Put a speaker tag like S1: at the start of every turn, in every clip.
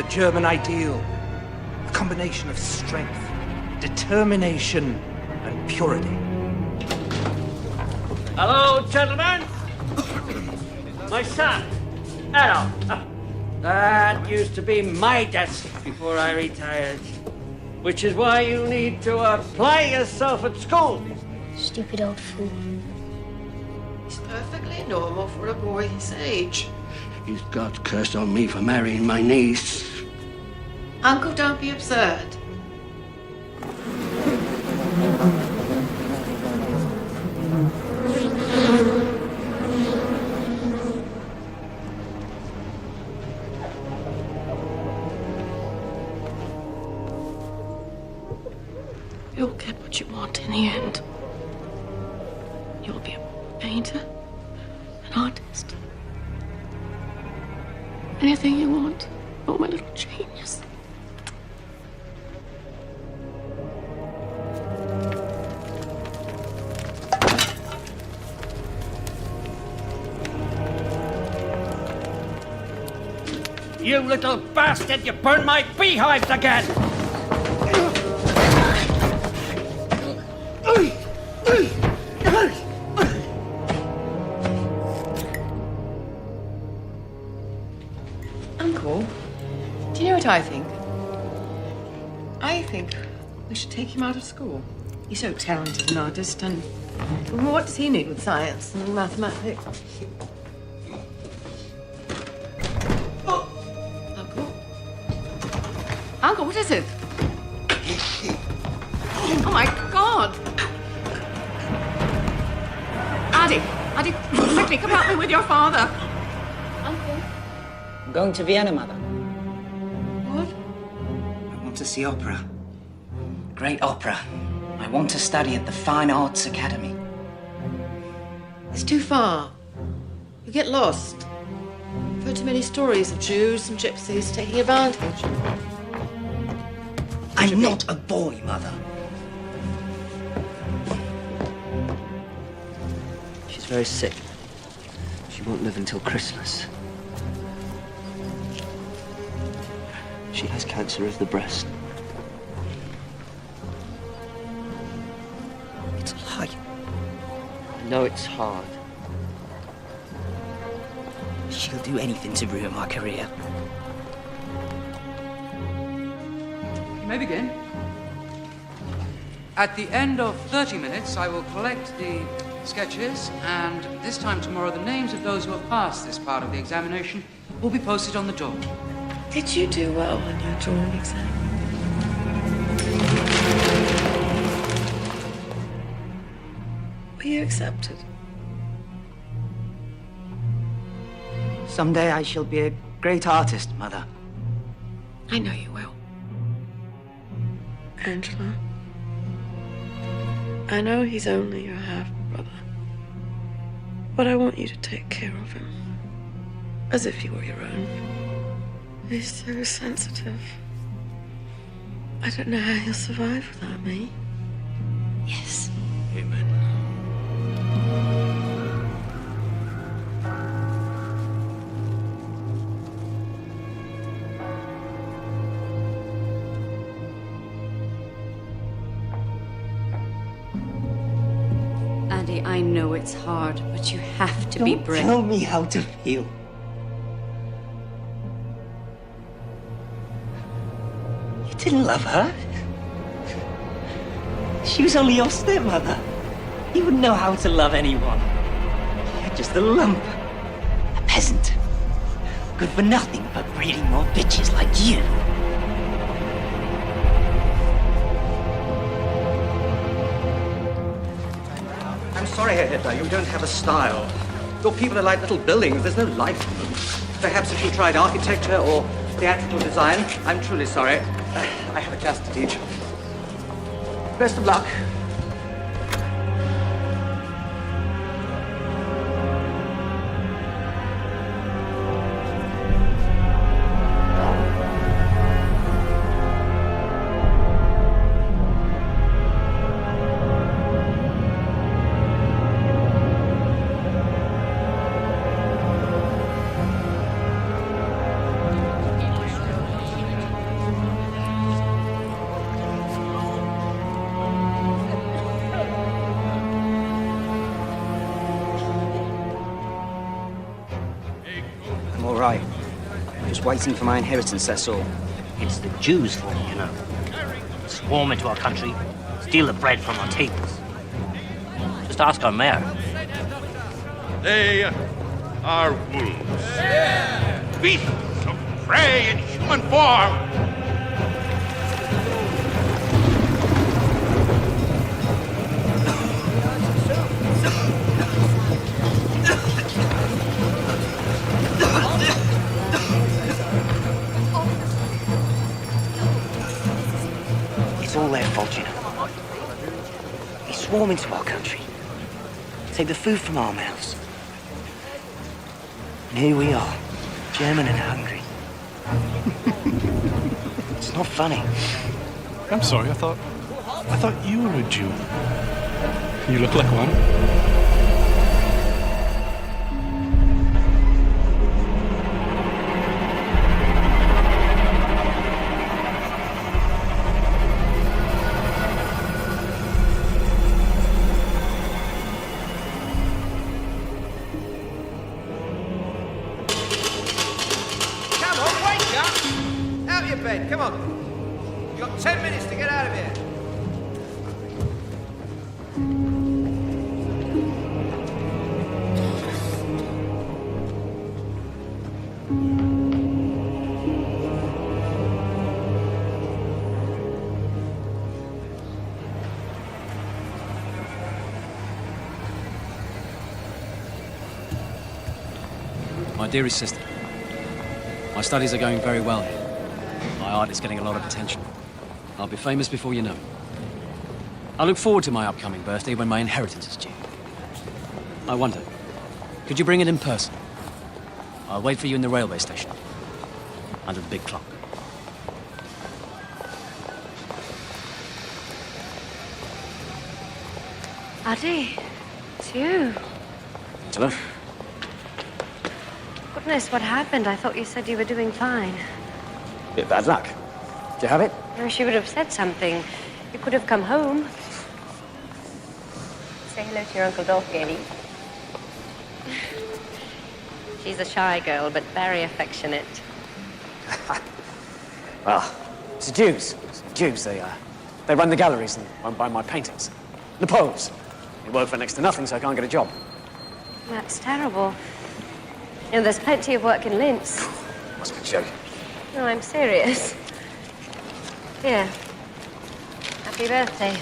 S1: the German ideal. A combination of strength, determination, and purity.
S2: Hello, gentlemen. My son, Adolf. That used to be my desk before I retired. Which is why you need to apply yourself at school.
S3: Stupid old fool.
S4: It's perfectly normal for a boy his age.
S5: He's God's curse on me for marrying my niece.
S4: Uncle, don't be absurd.
S6: You'll get what you want in the end. You'll be a painter, an artist. Anything you want. Oh, my little genius.
S2: You little bastard, you burned my beehives again!
S4: Uncle, do you know what I think? I think we should take him out of school. He's so talented an artist, and what does he need with science and mathematics? Uncle? Uncle, what is it? Oh my God! Addy, quickly, come help me with your father. Uncle?
S7: I'm going to Vienna, Mother.
S4: What?
S7: I want to see opera. Great opera. I want to study at the Fine Arts Academy.
S4: It's too far. You get lost. I've heard too many stories of Jews and gypsies taking advantage.
S7: I'm not a boy, Mother.
S8: She's very sick. She won't live until Christmas. She has cancer of the breast.
S7: It's a lie.
S8: I know it's hard.
S7: She'll do anything to ruin my career.
S9: You may begin. At the end of 30 minutes, I will collect the sketches, and this time tomorrow, the names of those who have passed this part of the examination will be posted on the door.
S4: Did you do well on your drawing exam? Were you accepted?
S7: Someday I shall be a great artist, Mother.
S6: I know you will.
S4: Angela, I know he's only your half-brother, but I want you to take care of him as if he were your own. He's so sensitive. I don't know how he'll survive without me.
S7: Yes.
S8: Amen.
S10: Andy, I know it's hard, but you have to be brave.
S7: Tell me how to feel. You didn't love her. She was only your stepmother. You wouldn't know how to love anyone. You're just a lump. A peasant. Good for nothing but breeding more bitches like you.
S1: I'm sorry, Herr Hitler, you don't have a style. Your people are like little buildings, there's no life in them. Perhaps if you tried architecture or theatrical design, I'm truly sorry. I have a class to teach. Best of luck.
S8: just waiting for my inheritance, that's all.
S7: It's the Jews for you, you know. Swarm into our country, steal the bread from our tables. Just ask our mayor.
S11: They are wolves. Beasts of prey in human form.
S7: It's all their fault, you know. They swarm into our country, take the food from our mouths. And here we are, German and hungry. It's not funny.
S12: I'm sorry, I thought you were a Jew. You look like one.
S1: Come on. You've got 10 minutes to get out of here.
S13: My dearest sister, my studies are going very well here. My art is getting a lot of attention. I'll be famous before you know it. I look forward to my upcoming birthday when my inheritance is due. I wonder, could you bring it in person? I'll wait for you in the railway station, under the big clock.
S3: Addy, it's you.
S13: Angela?
S3: Goodness, what happened? I thought you said you were doing fine.
S13: Bit bad luck. Do you have it?
S3: I wish you would have said something. You could have come home. Say hello to your Uncle Dolph, Gailey. She's a shy girl, but very affectionate.
S13: Well, it's the Jews. It's the Jews. They run the galleries and won't buy my paintings. The Poles. They work for next to nothing, so I can't get a job.
S3: That's terrible. You know, there's plenty of work in Linz.
S13: Must be joking.
S3: No, I'm serious. Here. Happy birthday.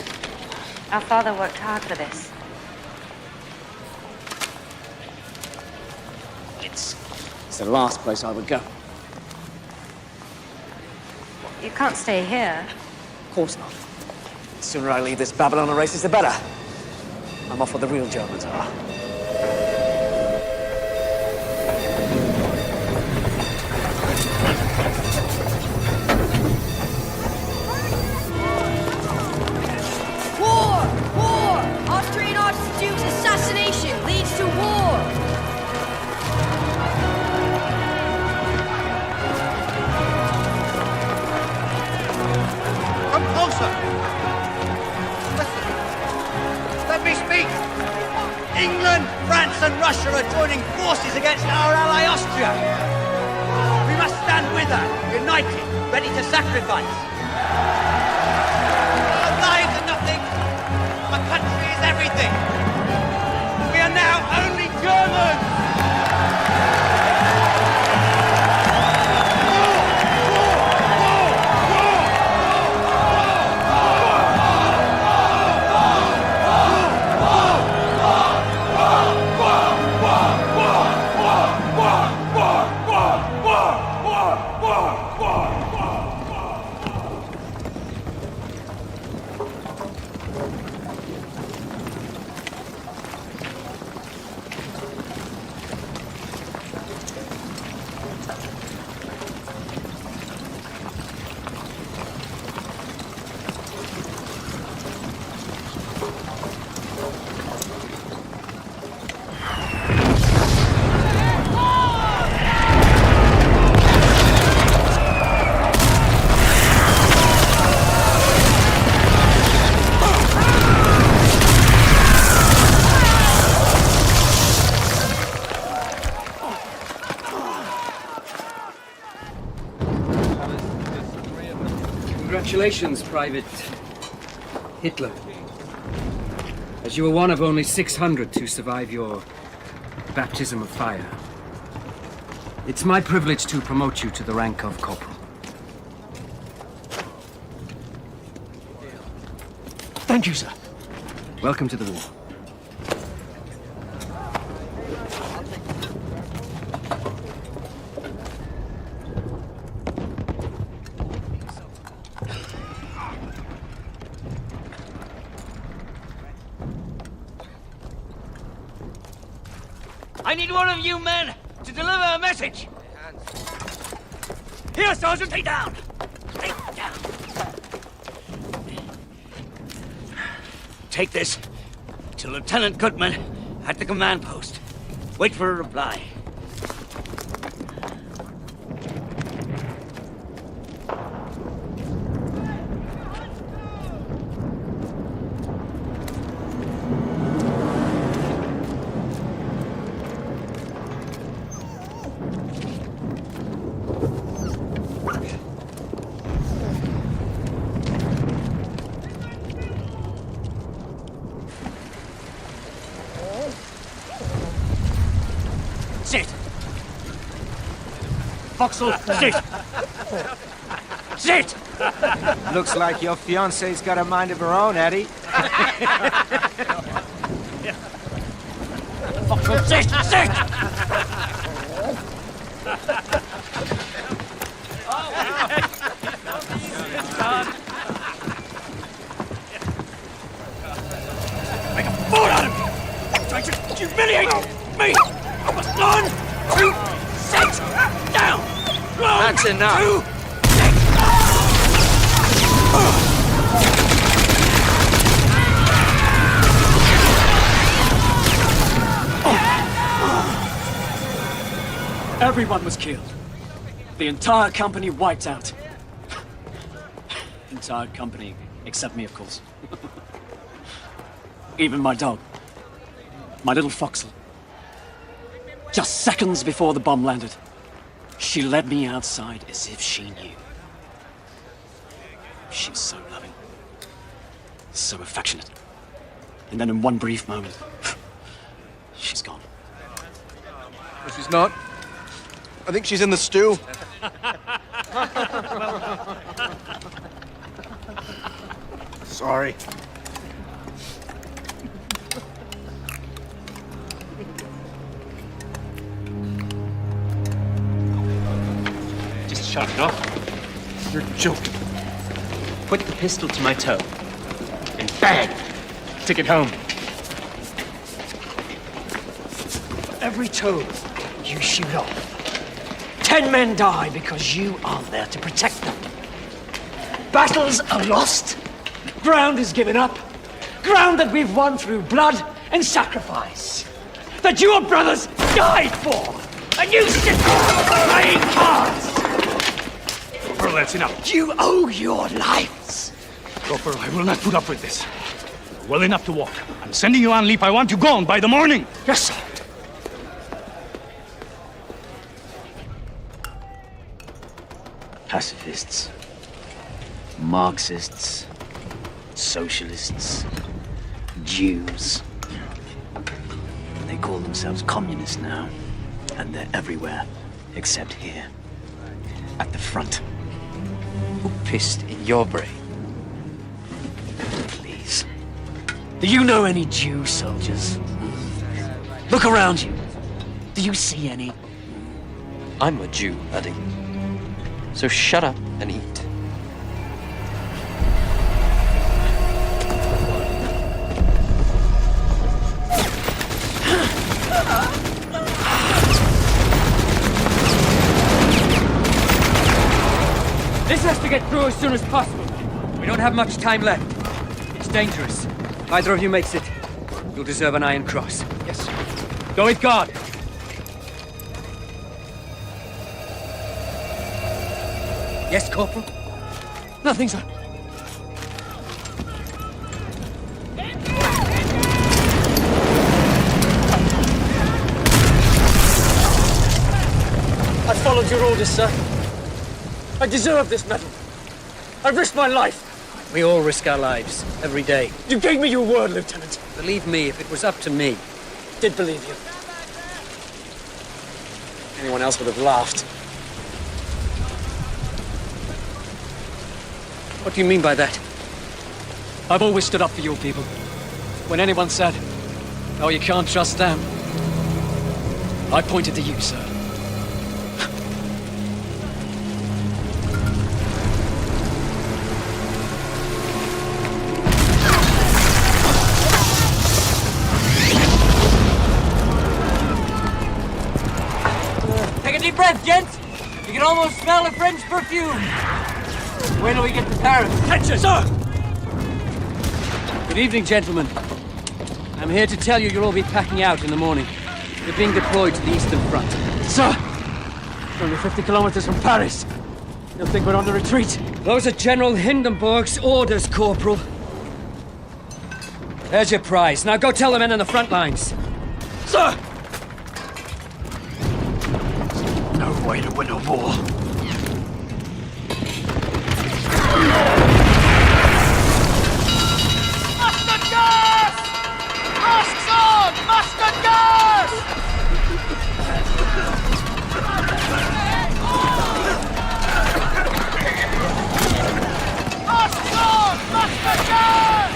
S3: Our father worked hard for this.
S13: It's the last place I would go.
S3: You can't stay here.
S13: Of course not. The sooner I leave this Babylon races, the better. I'm off where the real Germans are.
S14: Austrian Archduke's assassination leads to war!
S1: Come closer! Listen. Let me speak! England, France and Russia are joining forces against our ally Austria. We must stand with her, united, ready to sacrifice. Our lives are nothing. Our country is everything. We are now only Germans.
S2: Congratulations, Private Hitler. As you were one of only 600 to survive your baptism of fire. It's my privilege to promote you to the rank of corporal.
S5: Thank you, sir.
S2: Welcome to the war. I need one of you men to deliver a message. Here, Sergeant, lay down. Lay down. Take this to Lieutenant Goodman at the command post. Wait for a reply. Sit! Foxhole, sit! Sit!
S15: Looks like your fiance's got a mind of her own, Eddie.
S2: Foxhole, sit! Sit! Make a fool out of me! Trying to humiliate me! 1, 2, 6, down! 1,
S15: That's enough.
S2: 2, 6! Everyone was killed. The entire company wiped out. Entire company, except me, of course. Even my dog. My little Foxhole. Just seconds before the bomb landed, she led me outside as if she knew. She was so loving, so affectionate. And then in one brief moment, she's gone.
S12: No, she's not. I think she's in the stew. Sorry.
S15: Just shut it off.
S12: You're joking.
S15: Put the pistol to my toe. And bang! Take it home.
S2: Every toe you shoot off, 10 men die because you aren't there to protect them. Battles are lost. Ground is given up. Ground that we've won through blood and sacrifice. That your brothers died for. And you sit playing cards.
S12: Corporal, that's enough.
S2: You owe your lives.
S12: Corporal, I will not put up with this. Well enough to walk. I'm sending you on leave. I want you gone by the morning.
S2: Yes, sir.
S13: Pacifists, Marxists, socialists, Jews. They call themselves communists now, and they're everywhere, except here, at the front.
S7: Who pissed in your brain?
S13: Please. Do you know any Jew soldiers? Look around you. Do you see any?
S7: I'm a Jew, Eddie. So shut up and eat.
S2: This has to get through as soon as possible. We don't have much time left. It's dangerous. If either of you makes it, you'll deserve an Iron Cross. Yes, sir. Go with God. Yes, Corporal? Nothing, sir. I followed your orders, sir. I deserve this medal. I've risked my life.
S13: We all risk our lives every day.
S2: You gave me your word, Lieutenant.
S13: Believe me, if it was up to me,
S2: Did believe you. Anyone else would have laughed.
S13: What do you mean by that? I've always stood up for your people. When anyone said, "Oh, you can't trust them," I pointed to you, sir.
S2: Take a deep breath, gents. You can almost smell the French perfume. Wait till we get to Paris.
S13: Attention, sir! Good evening, gentlemen. I'm here to tell you you'll all be packing out in the morning. You're being deployed to the Eastern Front.
S2: Sir! We're only 50 kilometers from Paris. You'll think we're on the retreat.
S13: Those are General Hindenburg's orders, Corporal. There's your prize. Now go tell the men on the front lines.
S2: Sir!
S5: No way to win a war.
S11: Mustard gas! Masks on! Mustard gas! Masks on! Mustard gas!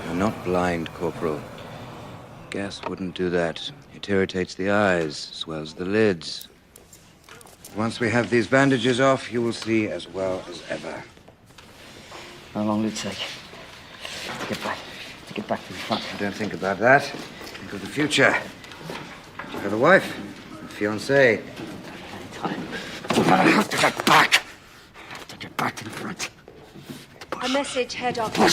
S16: You're not blind, Corporal. Gas wouldn't do that. It irritates the eyes, swells the lids. Once we have these bandages off, you will see as well as ever.
S7: How long will it take to get back to the front?
S16: Don't think about that. Think of the future. You have a wife, a fiancée.
S7: I have to get back. I have to get back to the front.
S3: A message, Herr Doctor.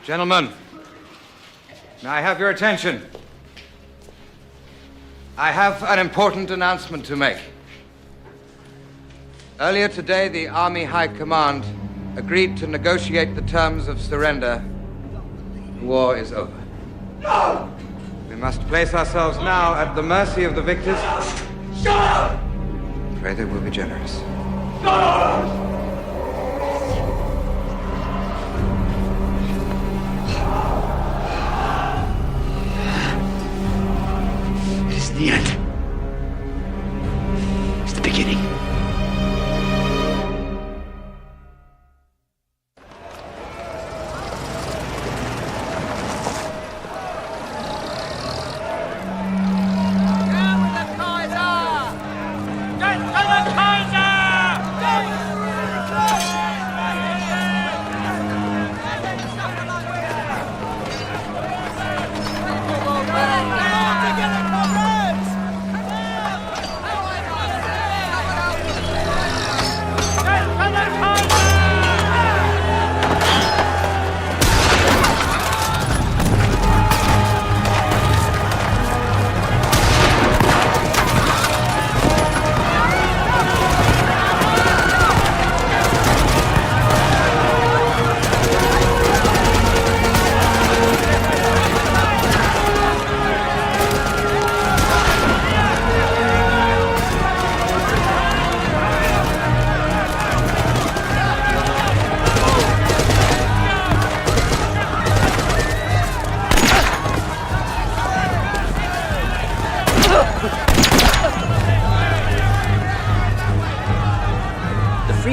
S16: Gentlemen, may I have your attention? I have an important announcement to make. Earlier today, the Army High Command agreed to negotiate the terms of surrender. The war is over. No! We must place ourselves now at the mercy of the victors. Shut up! Pray they will be generous.
S5: It isn't the end. It's the beginning.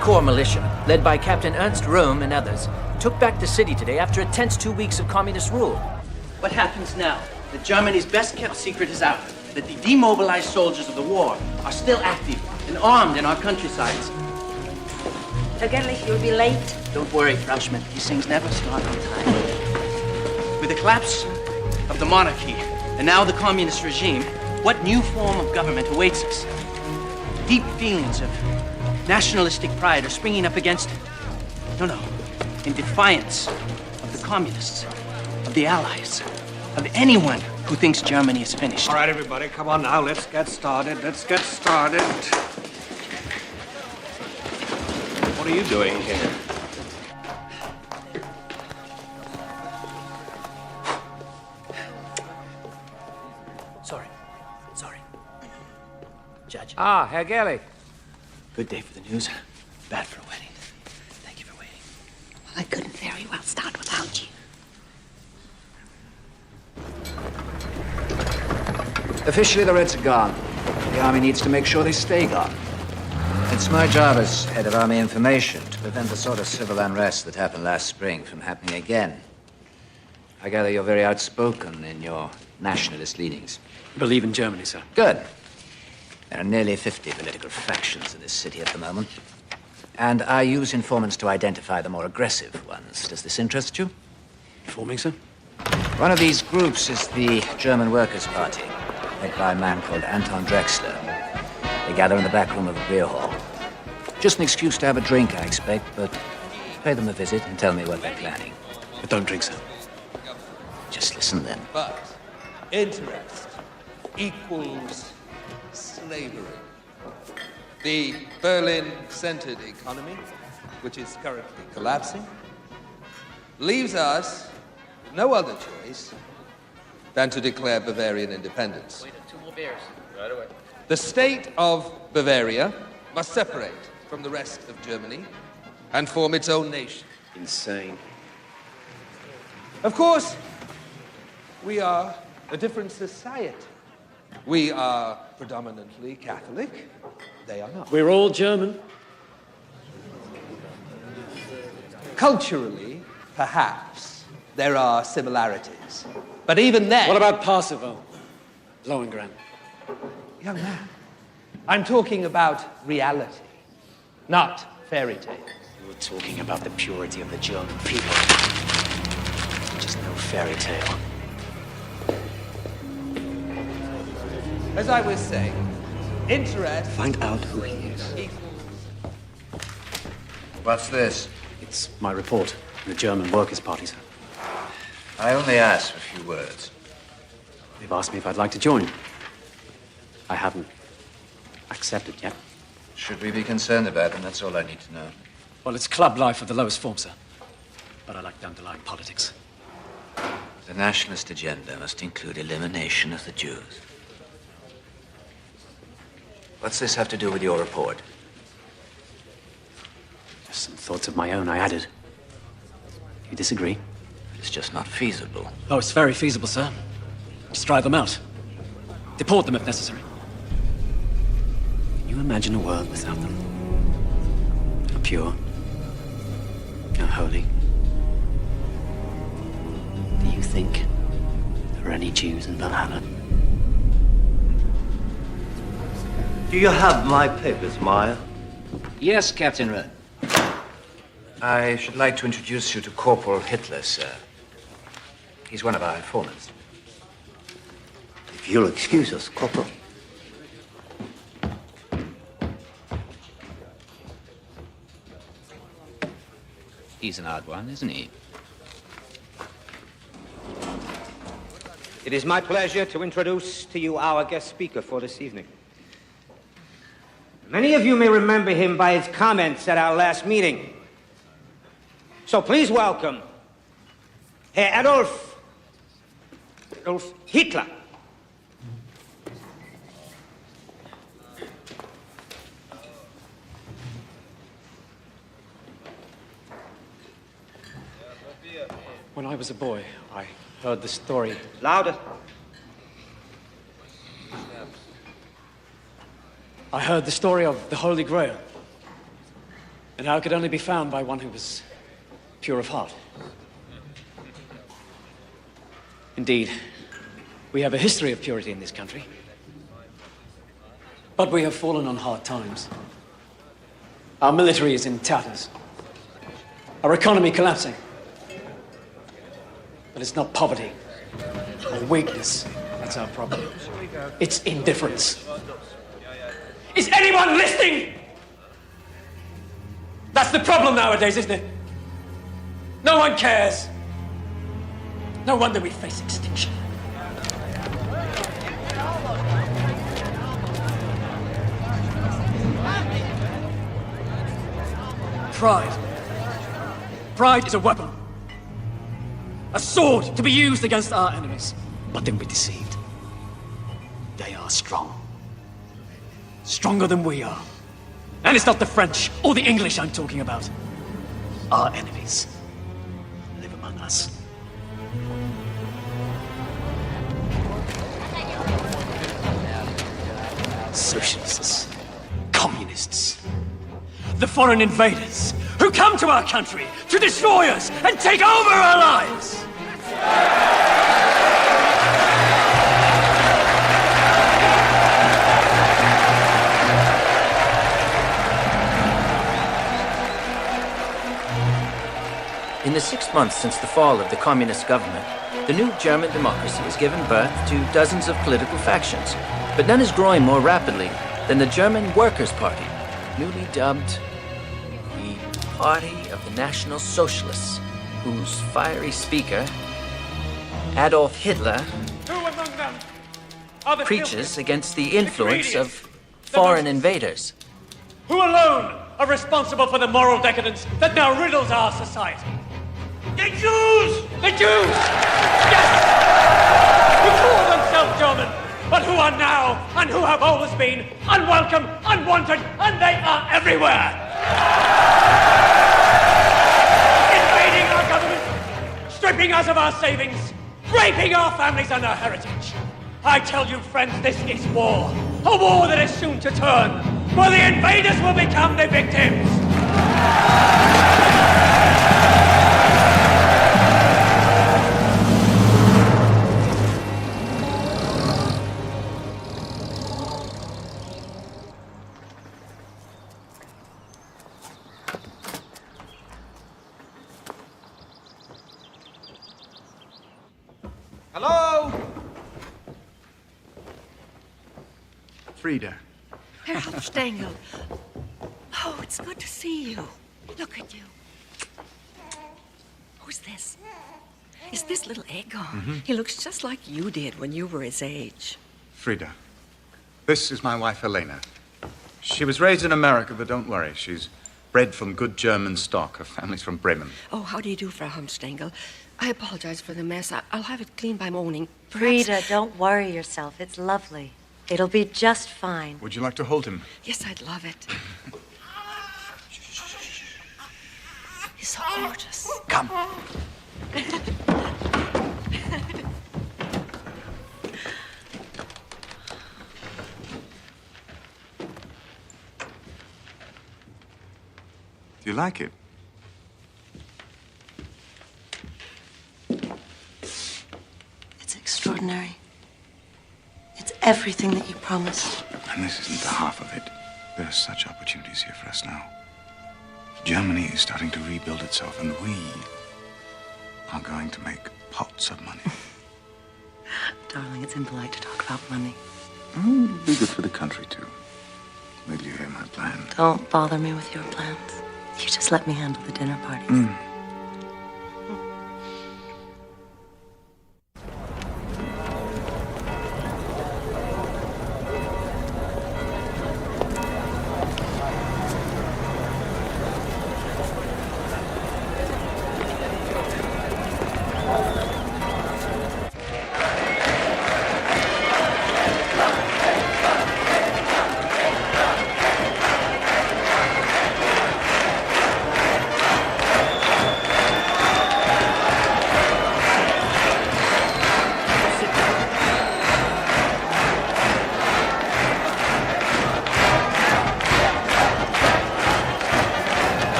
S17: Corps militia, led by Captain Ernst Röhm and others, took back the city today after a tense 2 weeks of communist rule.
S18: What happens now? That Germany's best-kept secret is out. That the demobilized soldiers of the war are still active and armed in our countrysides.
S3: Vergeblich, you'll be late.
S18: Don't worry, Frau Schmidt. These things never start on time. With the collapse of the monarchy and now the communist regime, what new form of government awaits us? Deep feelings of nationalistic pride are springing up against it. No. In defiance of the communists, of the Allies, of anyone who thinks Germany is finished.
S5: All right, everybody, come on now. Let's get started. What are you doing here?
S17: Sorry. Judge.
S16: Ah, Herr Gerlich.
S17: Good day for the news. Bad for a wedding. Thank you for waiting.
S6: I couldn't very well start without you.
S19: Officially, the Reds are gone. The Army needs to make sure they stay gone. It's my job as head of Army information to prevent the sort of civil unrest that happened last spring from happening again. I gather you're very outspoken in your nationalist leanings.
S13: I believe in Germany, sir.
S19: Good. There are nearly 50 political factions in this city at the moment. And I use informants to identify the more aggressive ones. Does this interest you?
S13: Informing, sir?
S19: One of these groups is the German Workers' Party, led by a man called Anton Drexler. They gather in the back room of a beer hall. Just an excuse to have a drink, I expect, but pay them a visit and tell me what they're planning.
S13: But don't drink, sir.
S19: Just listen then.
S20: But interest equals slavery. The Berlin-centered economy, which is currently collapsing, leaves us with no other choice than to declare Bavarian independence.
S17: Wait, 2 more beers. Right away.
S20: The state of Bavaria must separate from the rest of Germany and form its own nation.
S18: Insane.
S20: Of course, we are a different society. We are predominantly Catholic. They are not.
S13: We're all German.
S20: Culturally, perhaps, there are similarities. But even then...
S13: What about Parsifal? Lohengrin?
S20: Young man, I'm talking about reality, not fairy tales.
S18: You're talking about the purity of the German people. Just no fairy tale.
S20: As I was saying, interest...
S5: Find out who he is.
S19: What's this?
S13: It's my report from the German Workers' Party, sir.
S19: I only asked for a few words.
S13: They've asked me if I'd like to join. I haven't accepted yet.
S19: Should we be concerned about them? That's all I need to know.
S13: Well, it's club life of the lowest form, sir. But I like the underlying politics.
S19: The nationalist agenda must include elimination of the Jews. What's this have to do with your report?
S13: Just some thoughts of my own I added. You disagree?
S19: It's just not feasible.
S13: Oh, it's very feasible, sir. Just drive them out. Deport them if necessary. Can you imagine a world without them? How pure, how holy. Do you think there are any Jews in Valhalla?
S5: Do you have my papers, Meyer?
S19: Yes, Captain Rudd. I should like to introduce you to Corporal Hitler, sir. He's one of our informants.
S5: If you'll excuse us, Corporal.
S19: He's an odd one, isn't he?
S1: It is my pleasure to introduce to you our guest speaker for this evening. Many of you may remember him by his comments at our last meeting. So please welcome Herr Adolf Hitler.
S13: When I was a boy, I heard the story.
S1: Louder.
S13: I heard the story of the Holy Grail, and how it could only be found by one who was pure of heart. Indeed, we have a history of purity in this country, but we have fallen on hard times. Our military is in tatters, our economy collapsing. But it's not poverty or weakness that's our problem. It's indifference. Is anyone listening? That's the problem nowadays, isn't it? No one cares. No wonder we face extinction. Pride. Pride is a weapon. A sword to be used against our enemies. But don't be deceived. They are strong. Stronger than we are. And it's not the French or the English I'm talking about. Our enemies live among us. Socialists, communists, the foreign invaders who come to our country to destroy us and take over our lives.
S17: In the 6 months since the fall of the communist government, the new German democracy has given birth to dozens of political factions, but none is growing more rapidly than the German Workers' Party, newly dubbed the Party of the National Socialists, whose fiery speaker, Adolf Hitler, preaches against the influence of foreign invaders.
S2: Who alone are responsible for the moral decadence that now riddles our society? The Jews! The Jews! Yes! Who call themselves German, but who are now, and who have always been, unwelcome, unwanted, and they are everywhere! Invading our government, stripping us of our savings, raping our families and our heritage. I tell you, friends, this is war. A war that is soon to turn, where the invaders will become the victims.
S16: Hello?
S21: Frida.
S6: Herr Hauptstengel. Oh, it's good to see you. Look at you. Who's this? Is this little Egon? He looks just like you did when you were his age.
S21: Frida. This is my wife, Helena. She was raised in America, but don't worry. She's bred from good German stock. Her family's from Bremen.
S6: Oh, how do you do, Frau Hauptstengel? I apologize for the mess. I'll have it cleaned by morning.
S3: Frida, don't worry yourself. It's lovely. It'll be just fine.
S21: Would you like to hold him?
S6: Yes, I'd love it. He's so gorgeous.
S21: Come. Do you like it?
S4: It's extraordinary. It's everything that you promised.
S21: And this isn't the half of it. There are such opportunities here for us now. Germany is starting to rebuild itself, and we are going to make pots of money.
S4: Darling, it's impolite to talk about money.
S21: It'll be good for the country, too. Will you hear my plan?
S4: Don't bother me with your plans. You just let me handle the dinner parties.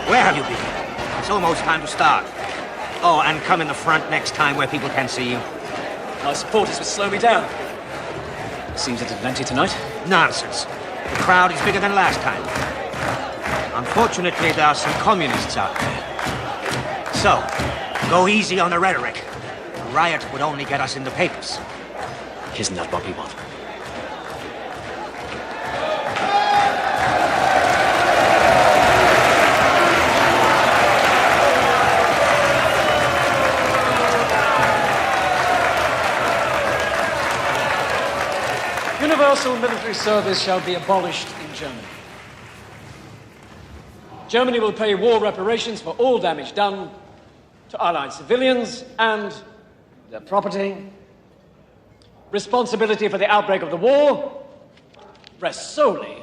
S1: Where have you been? It's almost time to start. Oh, and come in the front next time where people can see you.
S13: My supporters would slow me down. Seems it didn't empty tonight.
S1: Nonsense. The crowd is bigger than last time. Unfortunately, there are some communists out there. So, go easy on the rhetoric. A riot would only get us in the papers.
S13: Isn't that what we want? Universal military service shall be abolished in Germany. Germany will pay war reparations for all damage done to Allied civilians and their property. Responsibility for the outbreak of the war rests solely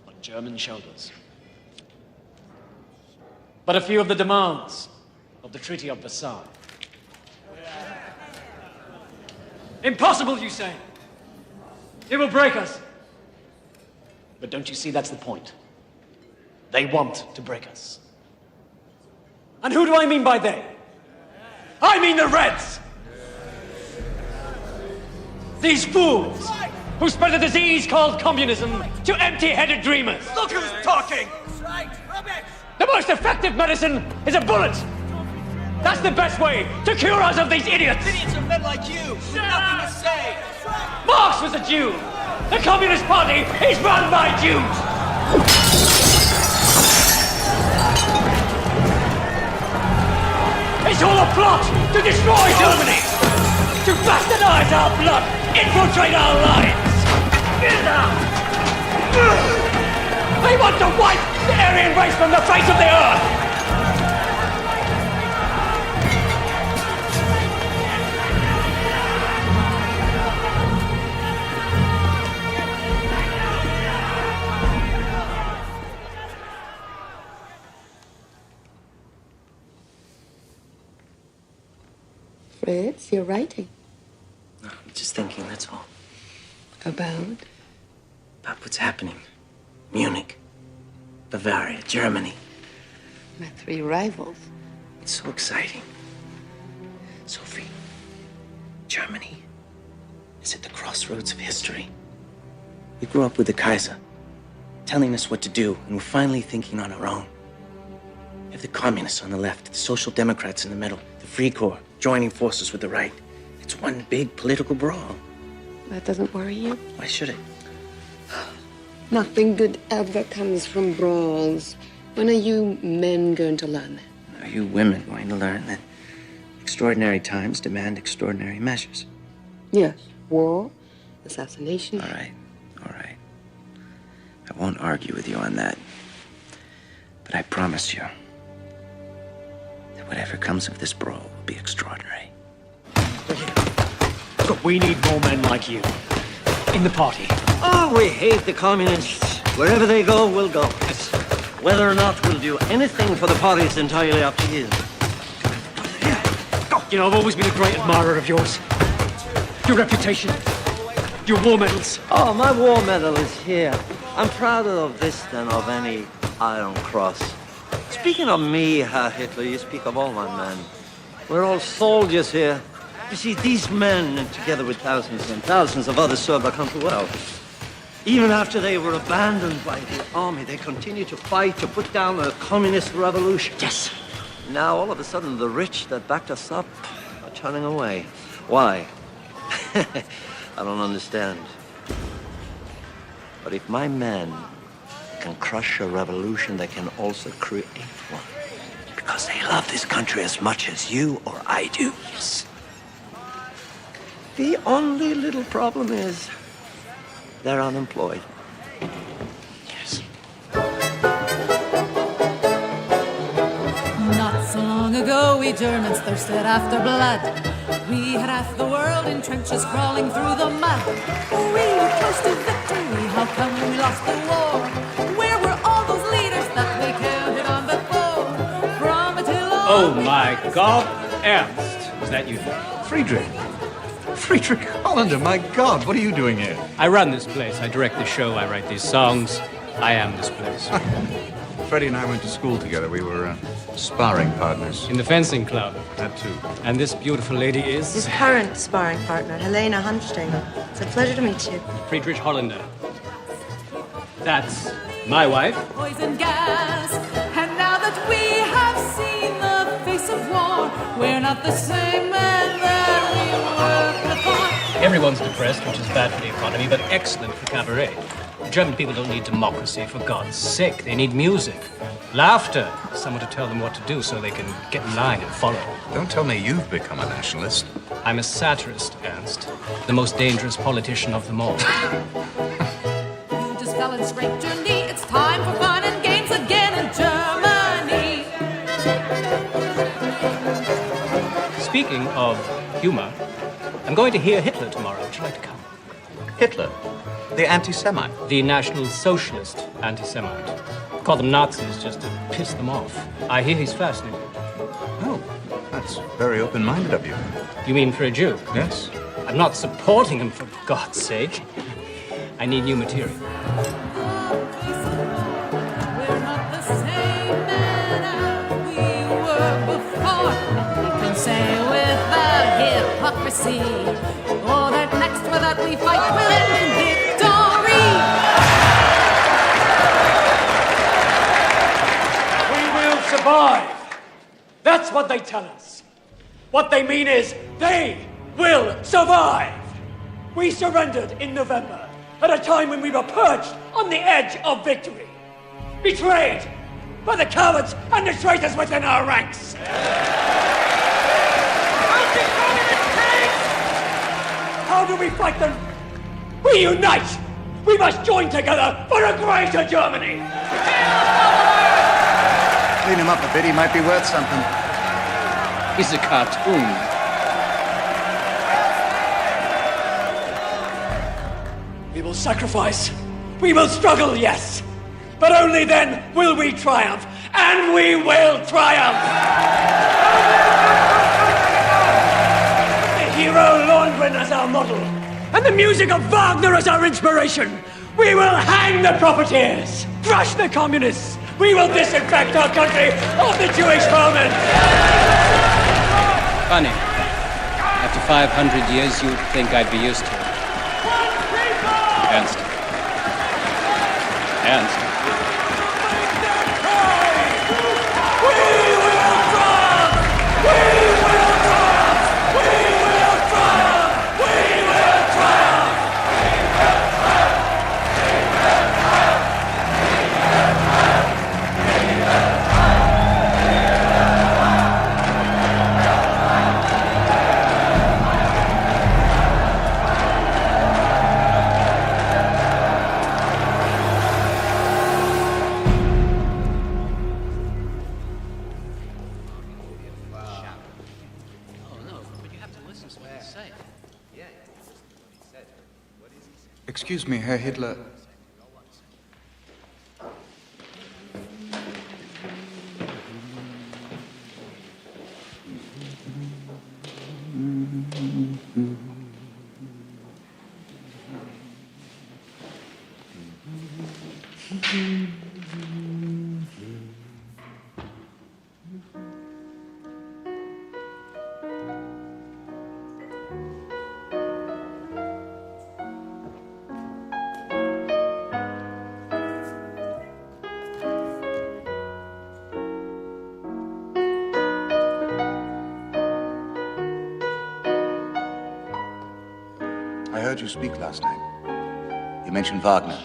S13: on German shoulders. But a few of the demands of the Treaty of Versailles. Impossible, you say? It will break us. But don't you see that's the point? They want to break us. And who do I mean by they? I mean the Reds! These fools who spread a disease called communism to empty-headed dreamers.
S11: Look who's talking!
S13: The most effective medicine is a bullet! That's the best way to cure us of these idiots!
S11: Idiots are men like you! Nothing to say!
S13: Marx was a Jew! The Communist Party is run by Jews! It's all a plot to destroy Germany! To bastardize our blood! Infiltrate our lives! They want to wipe the Aryan race from the face of the earth!
S4: Fritz, you're writing.
S18: No, I'm just thinking, that's all.
S4: About?
S18: About what's happening. Munich, Bavaria, Germany.
S4: My 3 rivals.
S18: It's so exciting. Sophie, Germany is at the crossroads of history. We grew up with the Kaiser, telling us what to do, and we're finally thinking on our own. You have the communists on the left, the social democrats in the middle, the Free Corps joining forces with the right. It's one big political brawl.
S4: That doesn't worry you?
S18: Why should it?
S4: Nothing good ever comes from brawls. When are you men going to learn that?
S18: Are you women going to learn that extraordinary times demand extraordinary measures?
S4: Yes. War, assassination.
S18: All right, all right. I won't argue with you on that. But I promise you that whatever comes of this brawl will be extraordinary.
S2: Look, we need more men like you in the party.
S8: Oh, we hate the communists. Wherever they go, we'll go. Whether or not we'll do anything for the party is entirely up to you.
S2: You know, I've always been a great admirer of yours. Your reputation, your war medals.
S8: Oh, my war medal is here. I'm prouder of this than of any Iron Cross. Speaking of me, Herr Hitler, you speak of all my men. We're all soldiers here. You see, these men, together with thousands and thousands of others, served our country well. Even after they were abandoned by the army, they continued to fight to put down a communist revolution.
S2: Yes.
S8: Now, all of a sudden, the rich that backed us up are turning away. Why? I don't understand. But if my men can crush a revolution, they can also create one. Because they love this country as much as you or I do.
S2: Yes.
S8: The only little problem is they're unemployed.
S2: Yes.
S9: Not so long ago, we Germans thirsted after blood. We had half the world in trenches crawling through the mud. We were close to victory. How come we lost the war? Where were all those leaders that we counted on before? From Attila.
S2: Oh my God, Ernst, is that you?
S12: Friedrich. Friedrich Hollander, my God, what are you doing here?
S2: I run this place. I direct the show. I write these songs. I am this place.
S21: Freddie and I went to school together. We were sparring partners.
S2: In the fencing club.
S21: That too.
S2: And this beautiful lady is?
S22: His current sparring partner, Helena Hansteiner. It's a pleasure to meet you.
S2: Friedrich Hollander. That's my wife.
S9: Poison gas. And now that we have seen the face of war, we're not the same men that we were before.
S2: Everyone's depressed, which is bad for the economy, but excellent for cabaret. German people don't need democracy, for God's sake. They need music, laughter, someone to tell them what to do so they can get in line and follow.
S21: Don't tell me you've become a nationalist.
S2: I'm a satirist, Ernst. The most dangerous politician of them all.
S9: dull and scrape your knee. It's time for fun and games again in Germany.
S15: Speaking of humor, I'm going to hear Hitler tomorrow. Would you like to come? Hitler? The anti-Semite? The National Socialist anti-Semite. Call them Nazis just to piss them off. I hear he's fascinating.
S21: Oh, that's very open-minded of you.
S15: You mean for a Jew?
S21: Yes.
S15: I'm not supporting him, for God's sake. I need new material.
S9: We're not the same men as we were before. You can say without hypocrisy, or that next without we fight will end in victory.
S2: We will survive. That's what they tell us. What they mean is they will survive. We surrendered in November at a time when we were perched on the edge of victory. Betrayed by the cowards and the traitors within our ranks. How do we fight them? We unite. We must join together for a greater Germany.
S19: Clean him up a bit, he might be worth something.
S18: He's a cartoon.
S2: We will sacrifice. We will struggle, yes. But only then will we triumph. And we will triumph. The hero Lohengrin as our model. And the music of Wagner as our inspiration. We will hang the profiteers. Crush the communists. We will disinfect our country of the Jewish vermin.
S18: Funny. After 500 years, you'd think I'd be used to it. Ernst. Ernst.
S21: Excuse me, Herr Hitler. I heard you speak last night. You mentioned Wagner.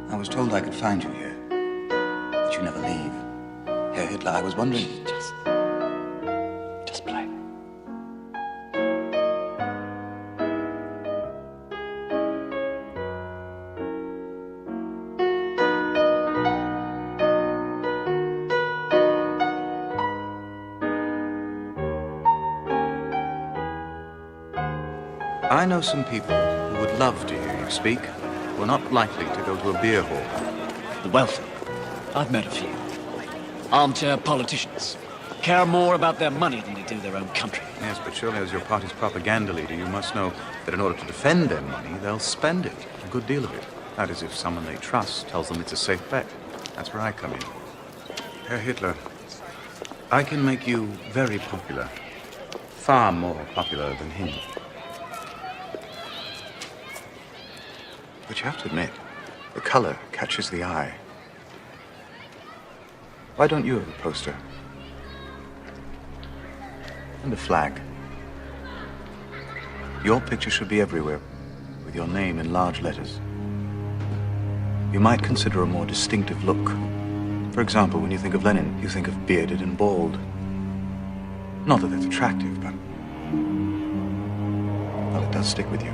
S21: I was told I could find you here, that you never leave. Herr Hitler, I was wondering... Just play. I know some people who would love to hear you speak, who are not likely to go to a beer hall.
S13: The wealthy. I've met a few. Armchair politicians. Care more about their money than they do their own country.
S21: Yes, but surely as your party's propaganda leader, you must know that in order to defend their money, they'll spend it. A good deal of it. That is, if someone they trust tells them it's a safe bet. That's where I come in. Herr Hitler, I can make you very popular. Far more popular than him. But you have to admit, the color catches the eye. Why don't you have a poster? And a flag. Your picture should be everywhere, with your name in large letters. You might consider a more distinctive look. For example, when you think of Lenin, you think of bearded and bald. Not that that's attractive, but does stick with you.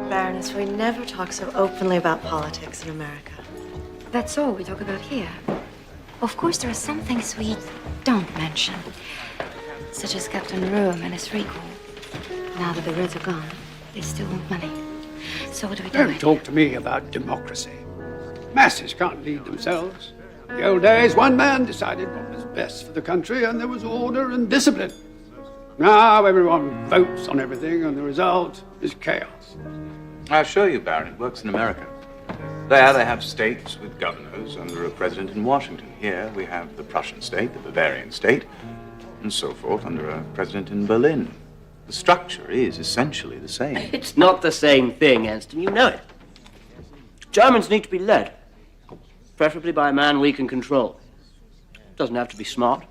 S22: Baroness, we never talk so openly about politics in America.
S3: That's all we talk about here. Of course, there are some things we don't mention, such as Captain Rome and his recall. Now that the Reds are gone, they still want money. So what do we do?
S5: Don't talk to me about democracy. Masses can't lead themselves. In the old days, one man decided what was best for the country, and there was order and discipline. Now everyone votes on everything, and the result is chaos.
S21: I assure you, Baron, it works in America. There they have states with governors under a president in Washington. Here we have the Prussian state, the Bavarian state, and so forth under a president in Berlin. The structure is essentially the same.
S2: It's not the same thing, Anston. You know it. Germans need to be led, preferably by a man we can control. Doesn't have to be smart,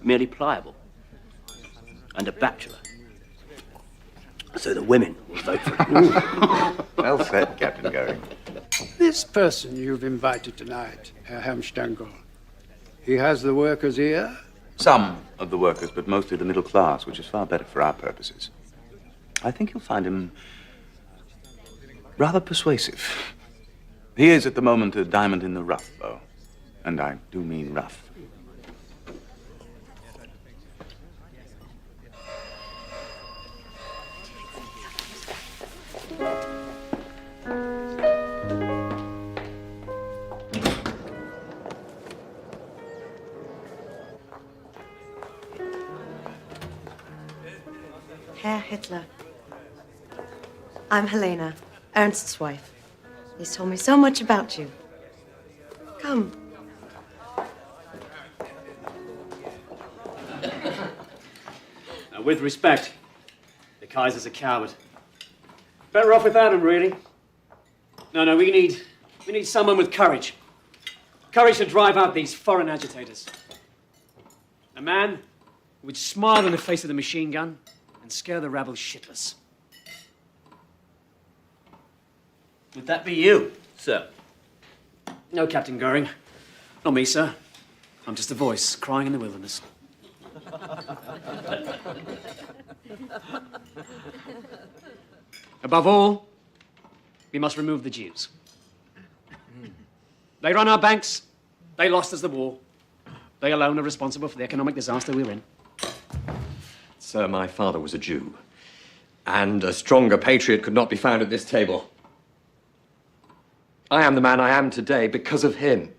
S2: merely pliable, and a bachelor. So the women will vote for him.
S21: Well said, Captain Goering.
S5: This person you've invited tonight, Herr Helmstengel, he has the workers' ear?
S21: Some of the workers, but mostly the middle class, which is far better for our purposes. I think you'll find him rather persuasive. He is, at the moment, a diamond in the rough, though. And I do mean rough.
S22: Herr Hitler. I'm Helena, Ernst's wife. He's told me so much about you. Come.
S13: Now, with respect, the Kaiser's a coward. Better off without him, really. No, we need someone with courage. Courage to drive out these foreign agitators. A man who would smile in the face of the machine gun and scare the rabble shitless. Would that be you, sir? No, Captain Goering. Not me, sir. I'm just a voice crying in the wilderness. Above all, we must remove the Jews. They run our banks. They lost us the war. They alone are responsible for the economic disaster we're in.
S1: Sir, my father was a Jew, and a stronger patriot could not be found at this table. I am the man I am today because of him.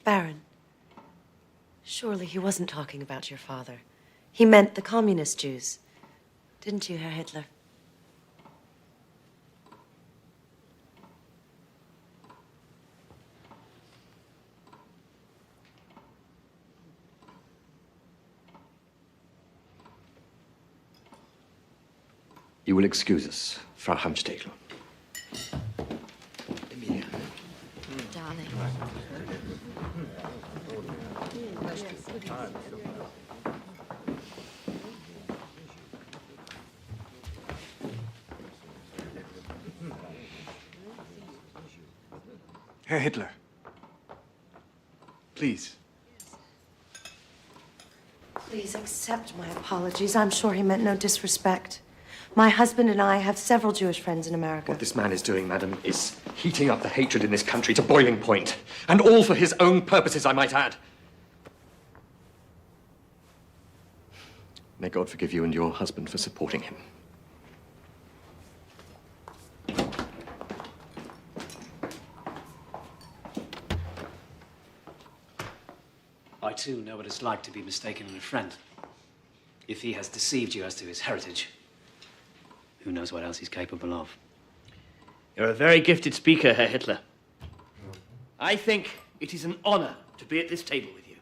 S22: Baron, surely he wasn't talking about your father. He meant the communist Jews. Didn't you, Herr Hitler?
S1: You will excuse us, Frau Helmstengel.
S3: Darling.
S21: Herr Hitler, please.
S22: Please accept my apologies. I'm sure he meant no disrespect. My husband and I have several Jewish friends in America.
S1: What this man is doing, madam, is heating up the hatred in this country to boiling point. And all for his own purposes, I might add. May God forgive you and your husband for supporting him.
S13: I, too, know what it's like to be mistaken in a friend.
S10: If he has deceived you as to his heritage, who knows what else he's capable of?
S18: You're a very gifted speaker, Herr Hitler. I think it is an honor to be at this table with you.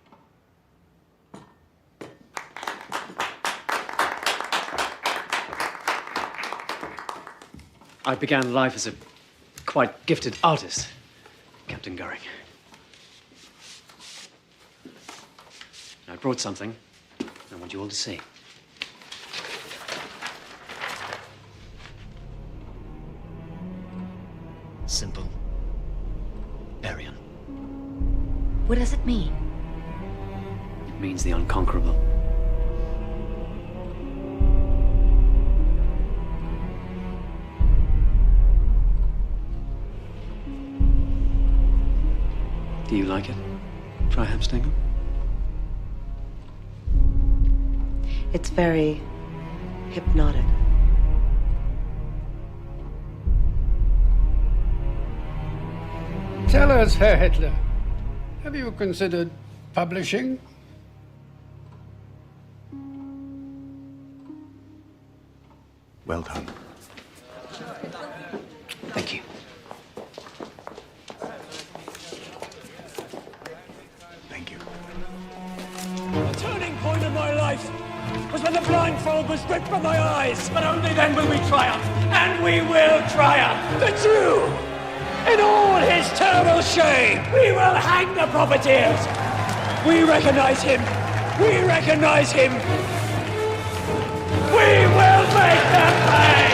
S10: I began life as a quite gifted artist, Captain Goering. I brought something I want you all to see. Simple. Aryan.
S3: What does it mean?
S10: It means the unconquerable. Do you like it, Freiheim-Stengel?
S22: It's very hypnotic.
S5: Tell us, Herr Hitler, have you considered publishing?
S21: Well done.
S10: Thank you.
S21: Thank you.
S11: The turning point of my life was when the blindfold was ripped from my eyes. But only then will we triumph, and we will triumph. The Jew, in all his terrible shame, we will hang the profiteers. We recognize him. We recognize him. We will make them pay.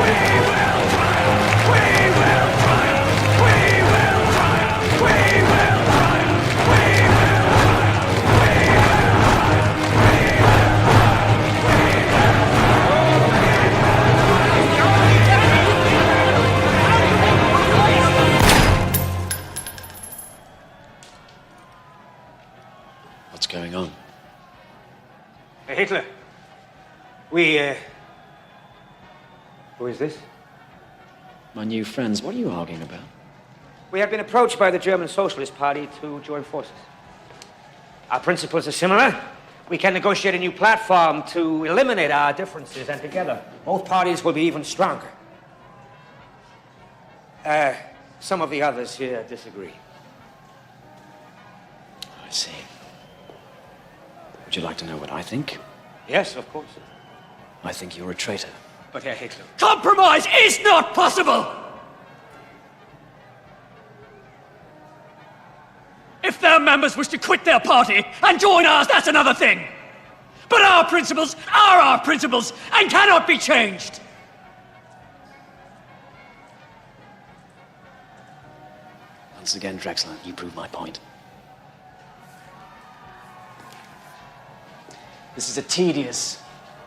S11: We will triumph. We will triumph. We will triumph. We will triumph. We will triumph. We
S10: What's going on?
S1: Hitler, who is this?
S10: My new friends, what are you arguing about?
S1: We have been approached by the German Socialist Party to join forces. Our principles are similar. We can negotiate a new platform to eliminate our differences, and together, both parties will be even stronger. Some of the others here disagree.
S10: I see. Would you like to know what I think?
S1: Yes, of course.
S10: I think you're a traitor.
S1: But Herr Hitler...
S11: Compromise is not possible! If their members wish to quit their party and join ours, that's another thing. But our principles are our principles and cannot be changed.
S10: Once again, Drexler, you prove my point. This is a tedious,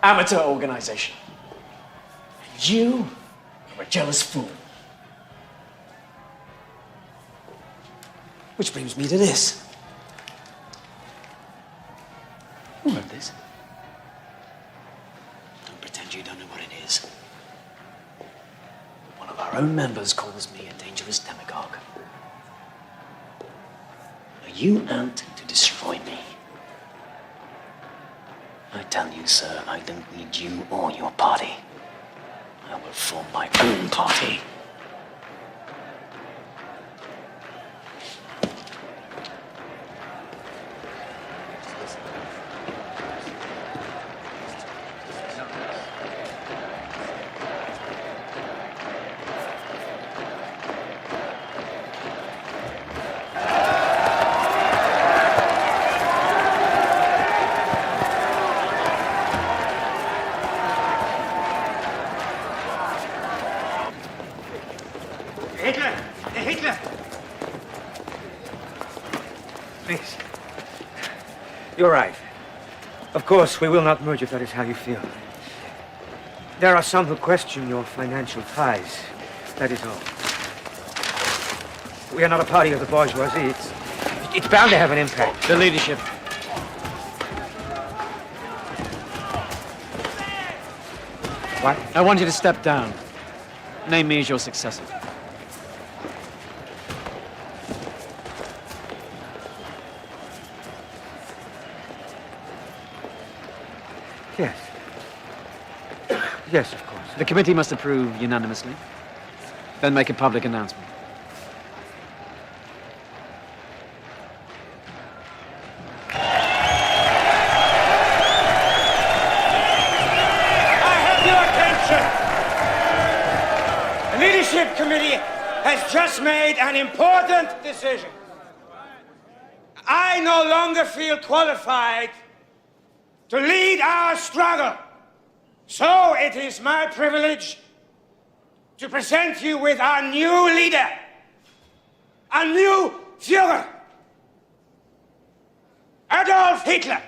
S10: amateur organization. And you are a jealous fool. Which brings me to this. Who wrote this? Don't pretend you don't know what it is. One of our own members calls me a dangerous demagogue. Are you out to destroy me? I tell you, sir, I don't need you or your party. I will form my own party.
S1: Hitler! Please. You're right. Of course, we will not merge if that is how you feel. There are some who question your financial ties. That is all. We are not a party of the bourgeoisie. It's bound to have an impact.
S13: The leadership.
S1: What?
S13: I want you to step down. Name me as your successor.
S1: Yes. Yes, of course.
S7: The committee must approve unanimously, then make a public announcement.
S11: The Leadership Committee has just made an important decision. I no longer feel qualified to lead our struggle. So it is my privilege to present you with our new leader, our new Führer, Adolf Hitler.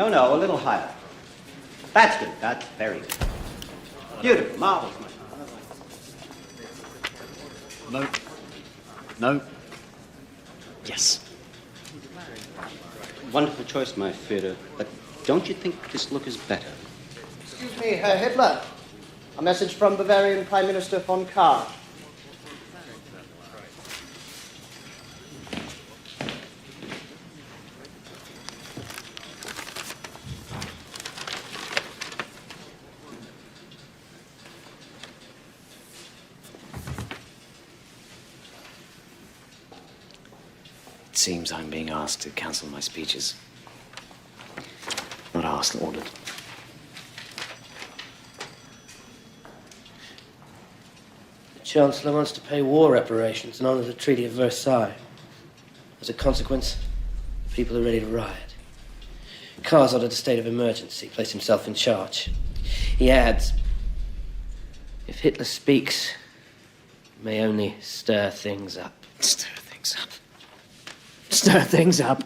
S14: No, a little higher. That's good. That's very good. Beautiful. Marvelous.
S7: No. No. Yes.
S14: Wonderful choice, my Führer. But don't you think this look is better?
S23: Excuse me, Herr Hitler. A message from Bavarian Prime Minister von Kahr.
S7: It seems I'm being asked to cancel my speeches. Not asked, ordered.
S24: The Chancellor wants to pay war reparations in honor of the Treaty of Versailles. As a consequence, the people are ready to riot. Kahr's ordered a state of emergency, placed himself in charge. He adds, if Hitler speaks, it may only stir things up.
S7: Stir things up. Stir things up.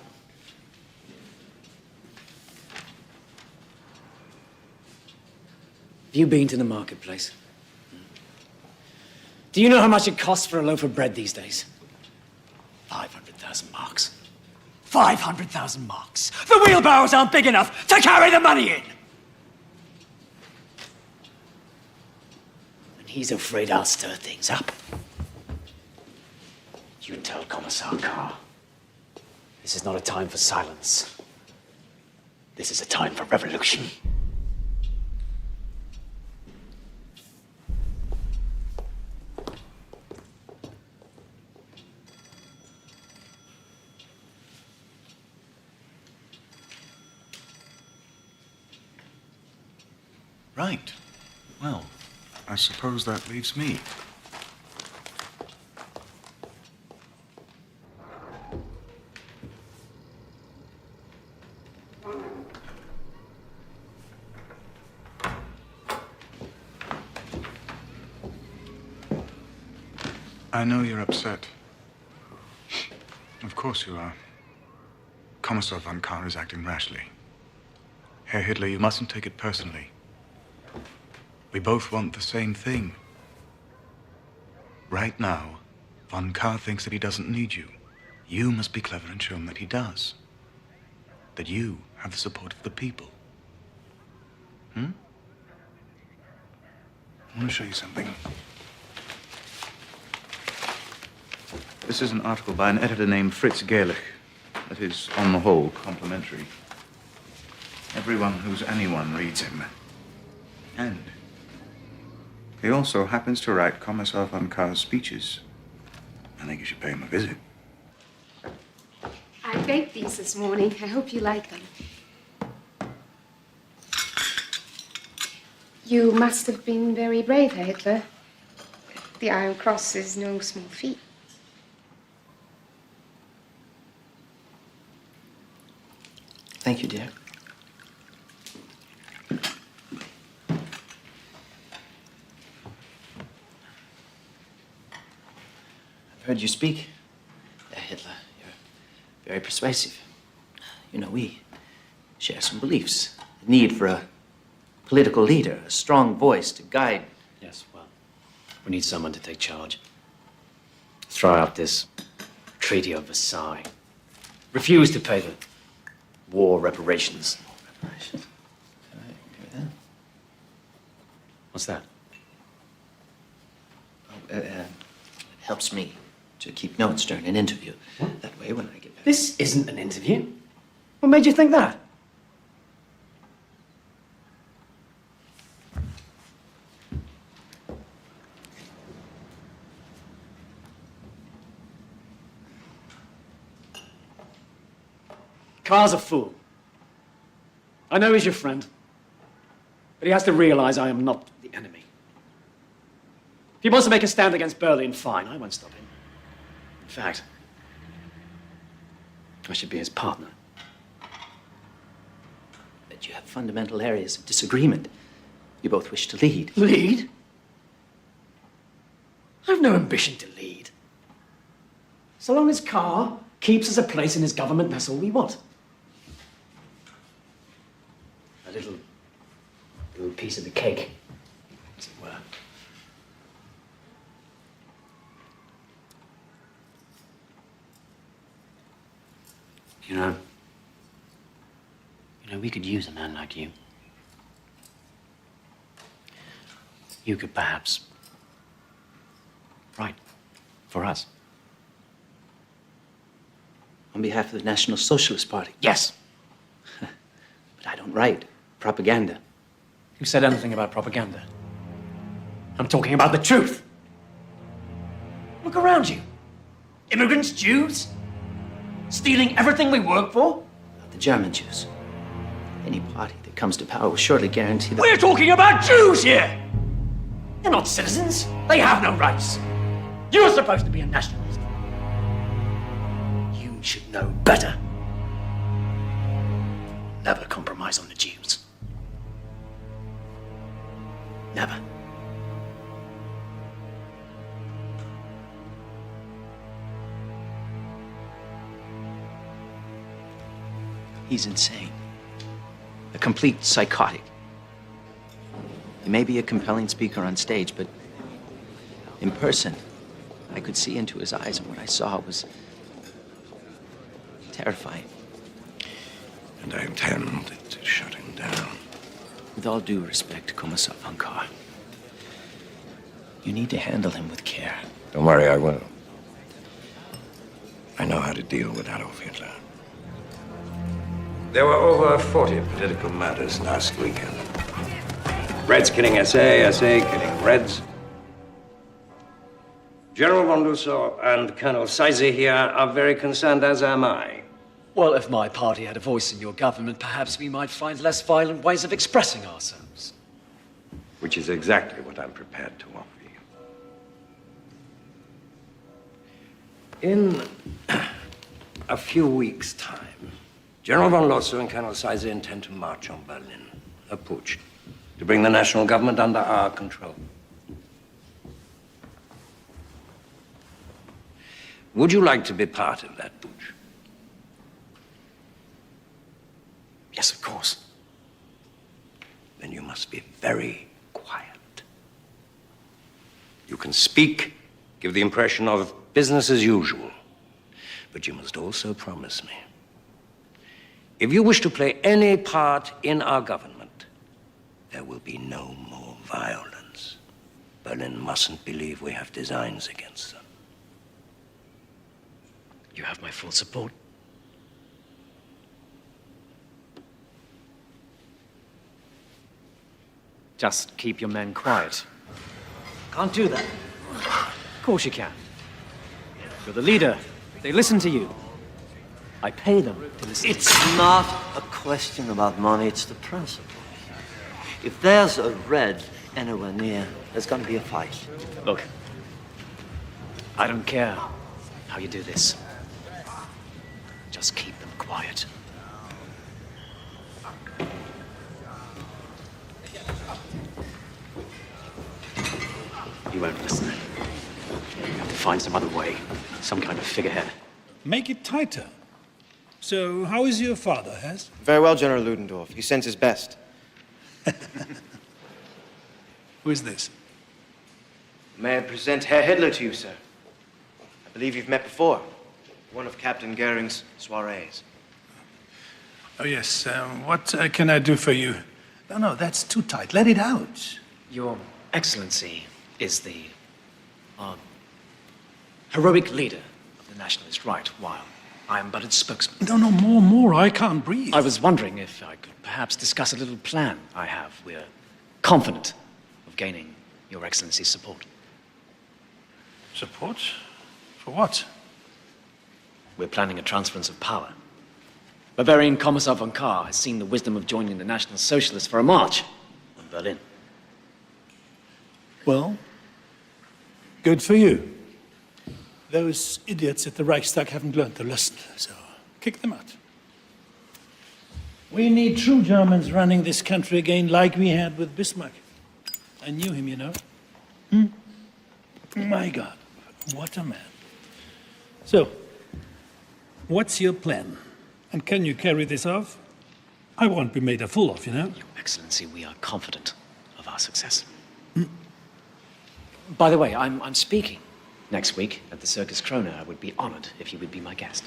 S7: Have you been to the marketplace? Do you know how much it costs for a loaf of bread these days? 500,000 marks. 500,000 marks. The wheelbarrows aren't big enough to carry the money in. And he's afraid I'll stir things up. You tell Commissar Kahr, this is not a time for silence. This is a time for revolution.
S21: Right. Well, I suppose that leaves me. I know you're upset. Of course you are. Commissar von Kahr is acting rashly. Herr Hitler, you mustn't take it personally. We both want the same thing. Right now, von Kahr thinks that he doesn't need you. You must be clever and show him that he does. That you have the support of the people. I want to show you something. This is an article by an editor named Fritz Gerlich that is, on the whole, complimentary. Everyone who's anyone reads him. And he also happens to write Commissar von Kahr's speeches. I think you should pay him a visit.
S3: I baked these this morning. I hope you like them. You must have been very brave, Herr Hitler. The Iron Cross is no small feat.
S18: Thank you, dear. I've heard you speak, Herr Hitler. You're very persuasive. You know, we share some beliefs. The need for a political leader, a strong voice to guide.
S13: Yes, well, we need someone to take charge. Throw out this Treaty of Versailles. Refuse to pay the war reparations.
S18: Reparations? Can I agree with that?
S13: What's that?
S18: Oh, it helps me to keep notes during an interview. That way, when I get back...
S13: This isn't an interview. What made you think that? Carr's a fool. I know he's your friend, but he has to realize I am not the enemy. If he wants to make a stand against Berlin, fine, I won't stop him. In fact, I should be his partner.
S18: But you have fundamental areas of disagreement. You both wish to lead.
S13: Lead? I've no ambition to lead. So long as Carr keeps us a place in his government, that's all we want. A little piece of the cake, as it were. You know, we could use a man like you. You could perhaps write for us.
S18: On behalf of the National Socialist Party?
S13: Yes.
S18: But I don't write propaganda.
S13: Who said anything about propaganda? I'm talking about the truth. Look around you. Immigrants, Jews, stealing everything we work for.
S18: The German Jews. Any party that comes to power will surely guarantee that...
S13: We're talking about Jews here! They're not citizens. They have no rights. You're supposed to be a nationalist. You should know better. Never compromise on the Jews. Never.
S18: He's insane. A complete psychotic. He may be a compelling speaker on stage, but in person, I could see into his eyes, and what I saw was terrifying.
S6: And I intend to shut him down.
S18: With all due respect, Kommissar von Kahr, you need to handle him with care.
S6: Don't worry, I will. I know how to deal with Adolf Hitler. There were over 40 political matters last weekend. Reds killing SA, SA killing Reds. General von Lusso and Colonel Seize here are very concerned, as am I.
S13: Well, if my party had a voice in your government, perhaps we might find less violent ways of expressing ourselves.
S6: Which is exactly what I'm prepared to offer you. In a few weeks' time, General von Lossow and Colonel Seize intend to march on Berlin, a putsch, to bring the national government under our control. Would you like to be part of that putsch?
S13: Yes, of course.
S6: Then you must be very quiet. You can speak, give the impression of business as usual, but you must also promise me, if you wish to play any part in our government, there will be no more violence. Berlin mustn't believe we have designs against them.
S13: You have my full support. Just keep your men quiet. Can't do that. Of course you can. You're the leader. They listen to you. I pay them to listen.
S8: It's not a question about money, it's the principle. If there's a red anywhere near, there's gonna be a fight.
S13: Look, I don't care how you do this. Just keep them quiet.
S7: find some other way. Some kind of figurehead.
S11: Make it tighter. So, how is your father, Hess?
S4: Very well, General Ludendorff. He sends his best.
S11: Who is this?
S4: May I present Herr Hitler to you, sir? I believe you've met before. One of Captain Goering's soirees.
S11: Oh, yes. What can I do for you? No, that's too tight. Let it out.
S7: Your Excellency is the heroic leader of the nationalist right, while I am but its spokesman.
S11: No, more. I can't breathe.
S7: I was wondering if I could perhaps discuss a little plan I have. We're confident of gaining Your Excellency's support.
S11: Support? For what?
S7: We're planning a transference of power. Bavarian Commissar von Kahr has seen the wisdom of joining the National Socialists for a march on Berlin.
S11: Well, good for you. Those idiots at the Reichstag haven't learned the lesson, so kick them out. We need true Germans running this country again like we had with Bismarck. I knew him, you know. My God, what a man. So, what's your plan? And can you carry this off? I won't be made a fool of, you know.
S7: Your Excellency, we are confident of our success. By the way, I'm speaking next week at the Circus Krone. I would be honored if you would be my guest.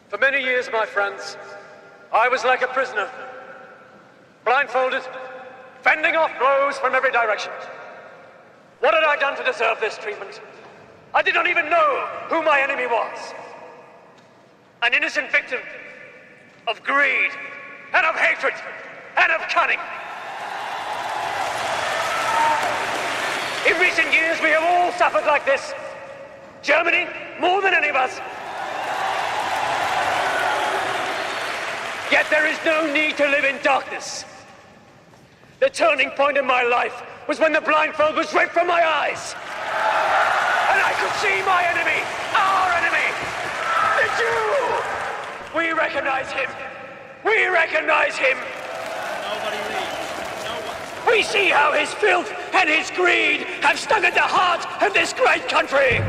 S16: For many years, my friends, I was like a prisoner, blindfolded, fending off blows from every direction. What had I done to deserve this treatment? I did not even know who my enemy was. An innocent victim of greed, and of hatred, and of cunning. In recent years, we have all suffered like this. Germany, more than any of us. Yet there is no need to live in darkness. The turning point in my life was when the blindfold was ripped from my eyes. And I could see my enemy, our enemy, the Jew. We recognize him. We recognize him. Nobody leaves. No one. We see how his filth and his greed have stung at the heart of this great country.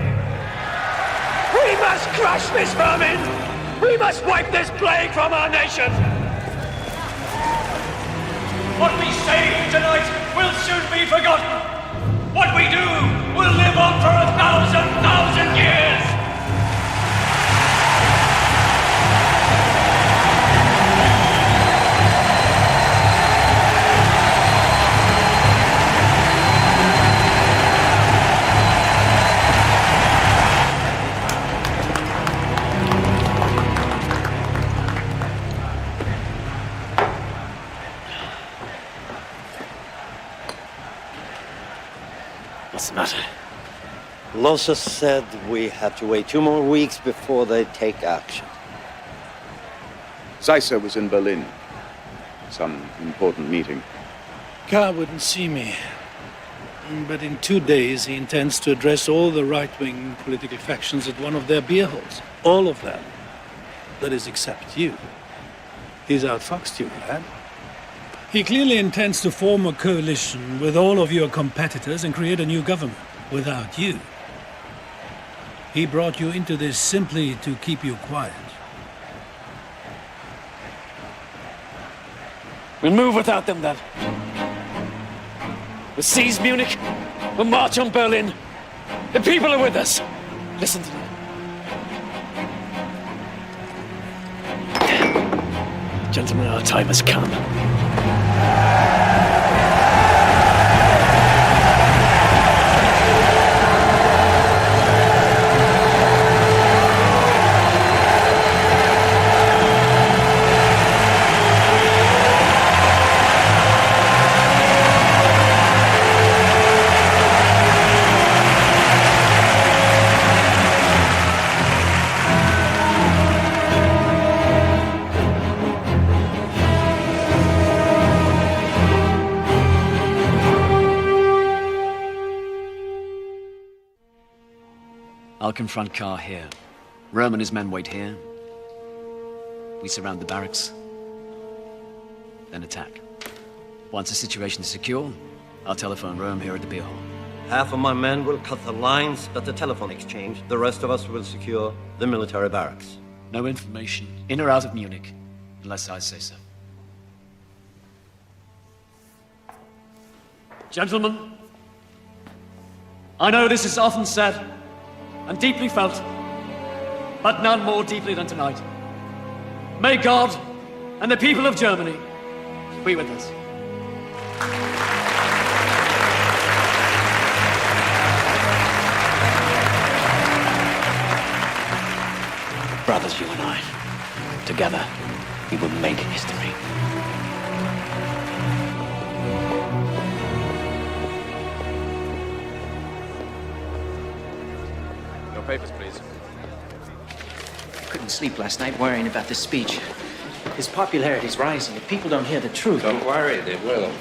S16: We must crush this vermin. We must wipe this plague from our nation. What we say tonight will soon be forgotten. What we do will live on for 1,000 years.
S7: What's the matter?
S8: Losa said we have to wait 2 more weeks before they take action.
S21: Zeisser was in Berlin. Some important meeting.
S11: Kahr wouldn't see me. But in 2 days, he intends to address all the right-wing political factions at one of their beer halls. All of them. That is, except you. He's outfoxed you, lad. He clearly intends to form a coalition with all of your competitors and create a new government without you. He brought you into this simply to keep you quiet.
S10: We'll move without them, then. We'll seize Munich. We'll march on Berlin. The people are with us. Listen to them. Gentlemen, our time has come.
S13: I'll confront Kahr here. Röhm and his men wait here. We surround the barracks. then attack. Once the situation is secure, I'll telephone Rome here at the beer hall.
S8: Half of my men will cut the lines at the telephone exchange. The rest of us will secure the military barracks.
S13: No information, in or out of Munich, unless I say so.
S2: Gentlemen, I know this is often said and deeply felt, but none more deeply than tonight. May God and the people of Germany be with us.
S7: Brothers, you and I, together, we will make history.
S21: Your papers, please.
S10: Couldn't sleep last night worrying about this speech. His popularity's rising. If people don't hear the truth...
S6: Don't worry, they will.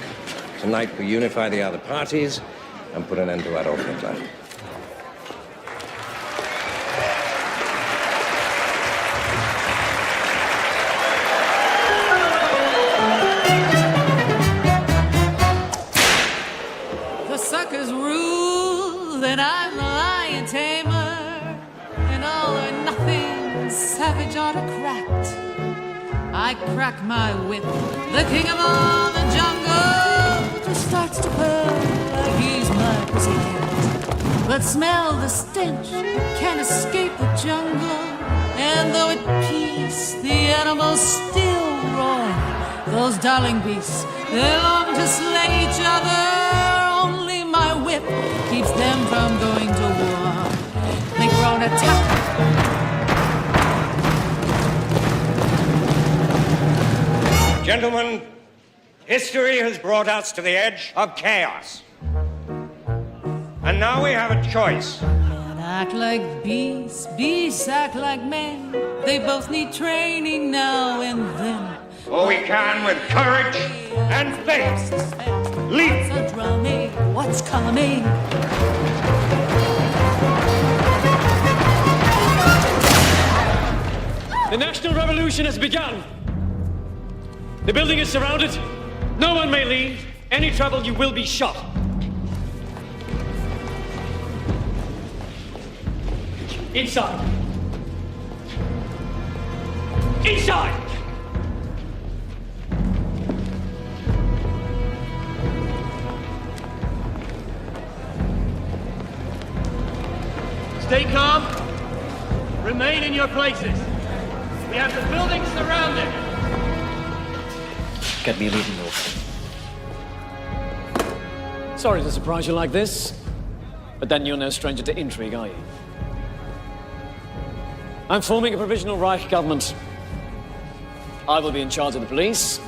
S6: Tonight we unify the other parties and put an end to Adolf Hitler.
S9: The suckers rule, then I'm the lion tamer. An all or nothing savage autocrat. I crack my whip, the king of all the jungle just starts to purr like he's my pussycat. But smell the stench, can't escape the jungle. And though at peace, the animals still roar. Those darling beasts, they long to slay each other. Only my whip keeps them from going to war. They grow an attack.
S6: Gentlemen, history has brought us to the edge of chaos. And now we have a choice.
S9: Men act like beasts, beasts act like men. They both need training now and then.
S6: Or we can with courage and faith. Leap!
S9: What's a drumming? What's coming?
S2: The National Revolution has begun. The building is surrounded. No one may leave. Any trouble, you will be shot. Inside. Inside! Stay calm. Remain in your places. We have the building surrounded.
S7: Get me a leading off.
S2: Sorry to surprise you like this, but then you're no stranger to intrigue, are you? I'm forming a provisional Reich government. I will be in charge of the police.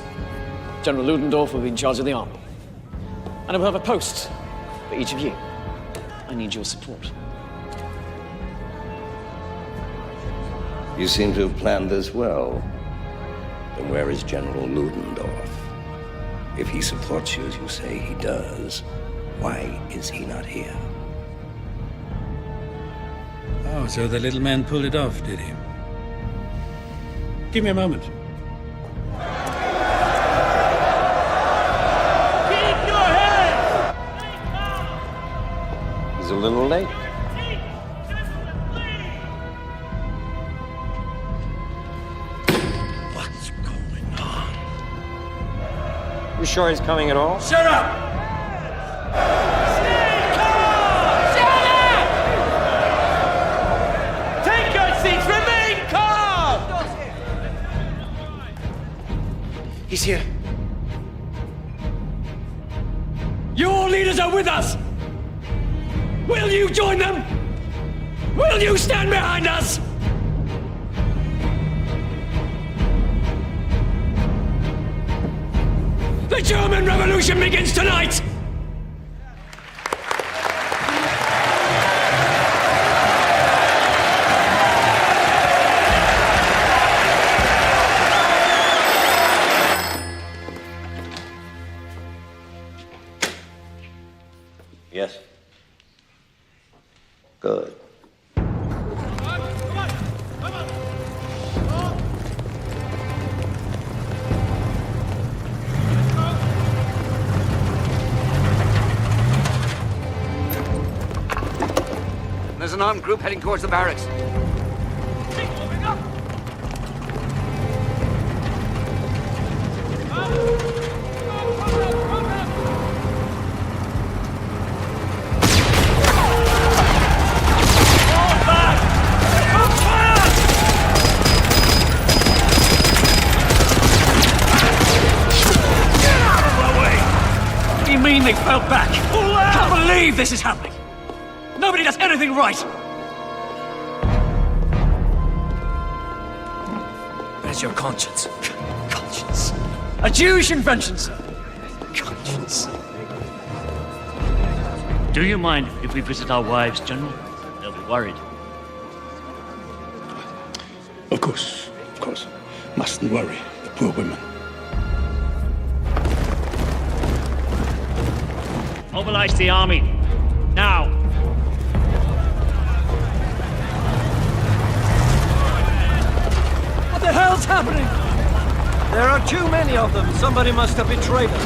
S2: General Ludendorff will be in charge of the army. And I will have a post for each of you. I need your support.
S6: You seem to have planned this well. Then where is General Ludendorff? If he supports you as you say he does, why is he not here?
S12: Oh, so the little man pulled it off, did he? Give me a moment.
S2: Keep your head!
S6: He's a little late.
S2: What's going on?
S6: You sure he's coming at all?
S2: Shut up!
S10: He's here.
S2: Your leaders are with us! Will you join them? Will you stand behind us? The German Revolution begins tonight!
S8: Yes. Good.
S15: There's an armed group heading towards the barracks.
S11: What do you mean they fell back? I can't believe this is happening. Nobody does anything right. Where's your conscience? Conscience. A Jewish invention, sir. Conscience.
S2: Do you mind if we visit our wives, General? They'll be worried.
S12: Of course. Mustn't worry, the poor women.
S2: Mobilize the army. Now.
S11: What the hell's happening?
S8: There are too many of them. Somebody must have betrayed us.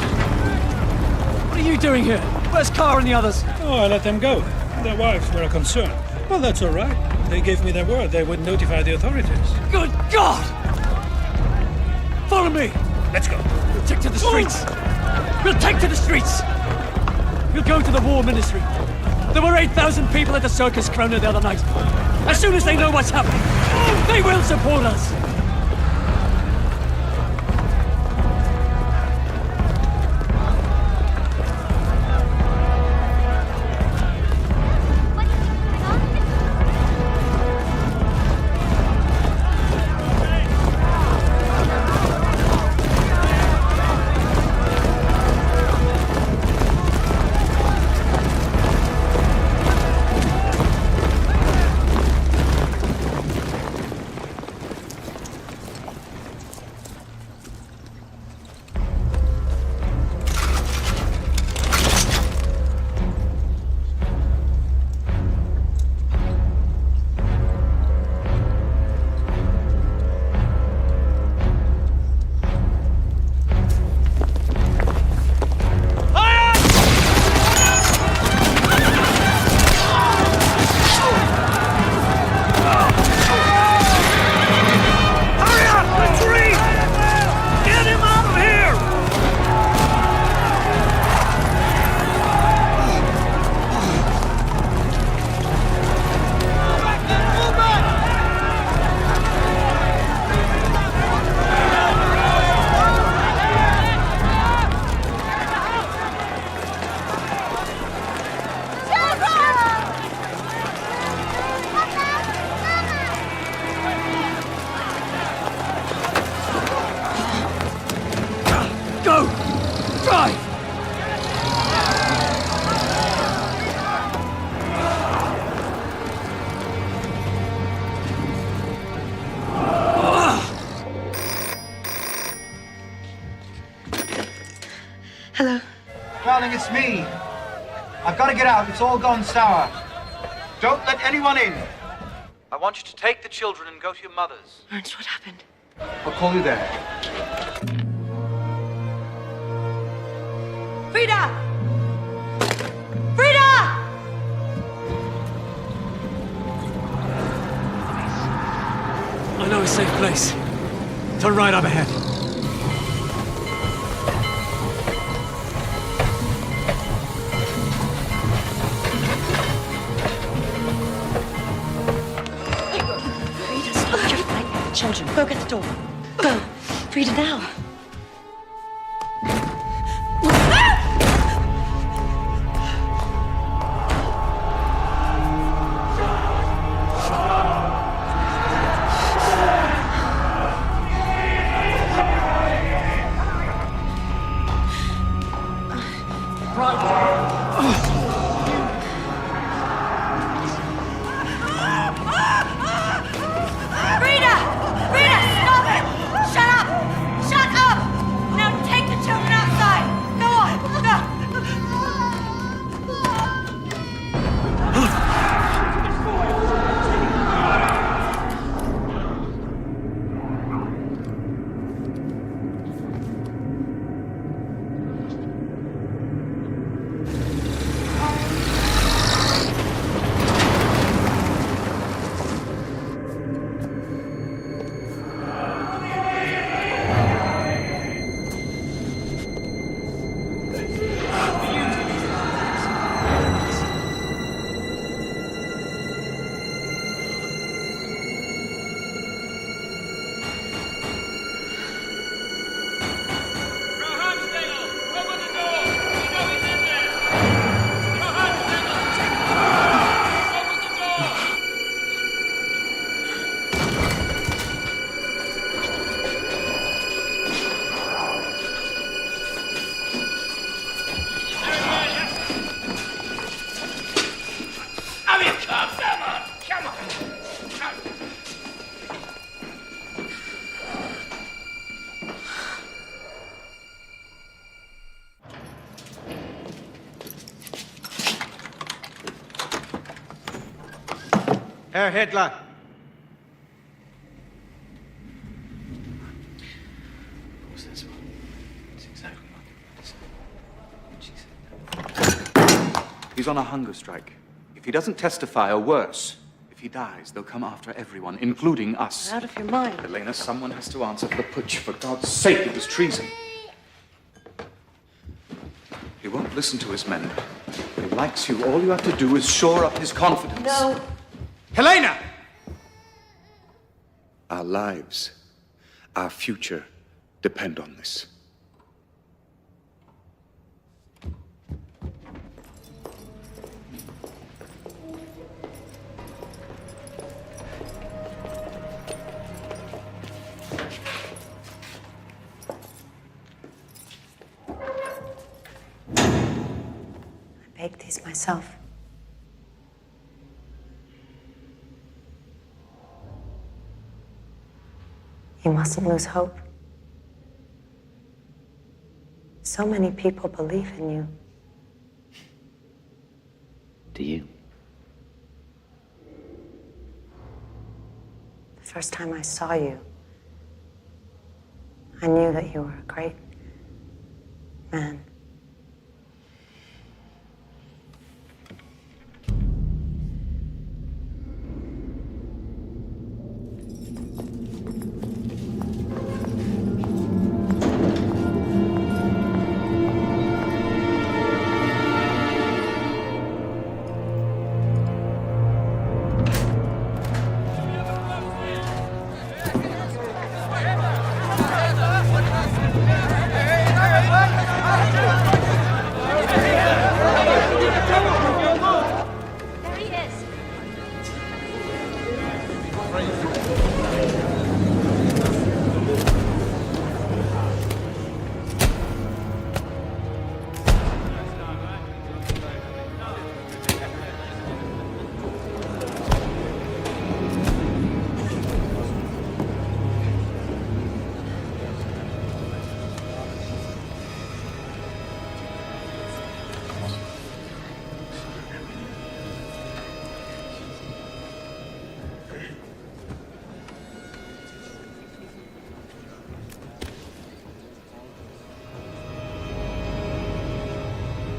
S11: What are you doing here? Where's Carr and the others?
S12: Oh, I let them go. Their wives were a concern. Well, that's all right. They gave me their word they would notify the authorities.
S11: Good God! Follow me!
S12: Let's go.
S11: We'll take to the streets! We'll take to the streets! We'll go to the War Ministry. There were 8,000 people at the Circus Krona the other night. As soon as they know what's happening, they will support us! Go! Drive!
S22: Hello.
S17: Darling, it's me. I've got to get out. It's all gone sour. Don't let anyone in. I want you to take the children and go to your mother's.
S22: Ernst, what happened?
S17: I'll call you there.
S9: Frida! Frida!
S11: I know a safe place. Turn right up ahead.
S22: Frida, stop. You're frightening the children. Go get the door. Go. Frida, now.
S17: Herr Hitler.
S21: He's on a hunger strike. If he doesn't testify, or worse, if he dies, they'll come after everyone, including us.
S22: You're out of your mind.
S21: Helena, someone has to answer for the putsch. For God's sake, it was treason. He won't listen to his men. He likes you. All you have to do is shore up his confidence.
S22: No.
S21: Helena! Our lives, our future, depend on this.
S22: I baked these myself. You mustn't lose hope. So many people believe in you.
S24: Do you?
S22: The first time I saw you, I knew that you were a great man.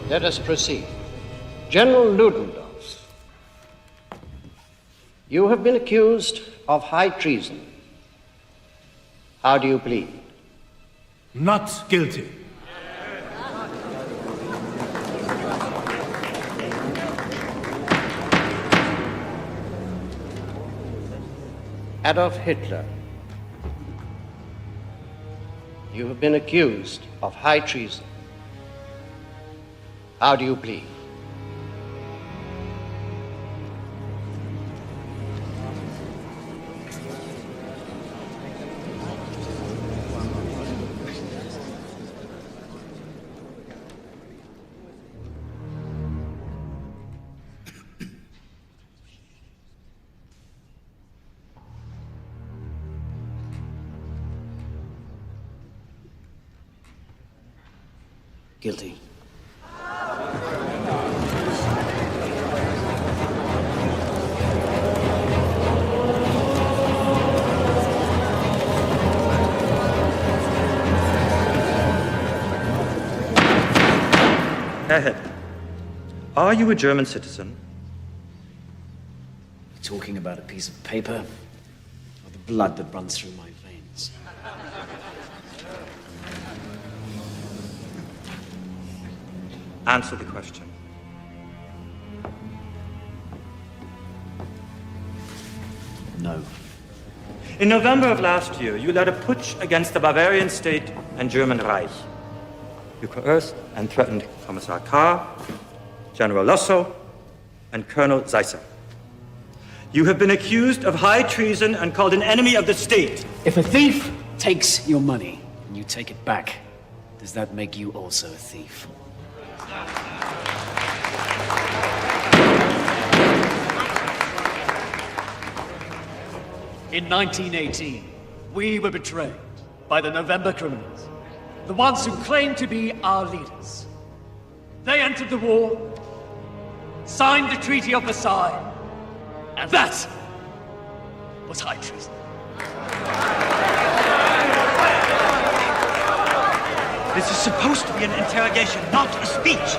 S5: Let us proceed. General Ludendorff, you have been accused of high treason. How do you plead?
S12: Not guilty.
S5: Adolf Hitler, you have been accused of high treason. How do you plead?
S24: Guilty.
S15: Herr Hitler, are you a German citizen?
S7: You talking about a piece of paper or the blood that runs through my veins?
S15: Answer the question.
S7: No.
S15: In November of last year, you led a putsch against the Bavarian state and German Reich. You coerced and threatened Commissar Kahr, General Lossow, and Colonel Seisser. You have been accused of high treason and called an enemy of the state.
S7: If a thief takes your money and you take it back, does that make you also a thief? In 1918, we were betrayed by the November criminals, the ones who claimed to be our leaders. They entered the war, signed the Treaty of Versailles, and that
S11: was high treason.
S15: This is supposed to be an interrogation, not a speech.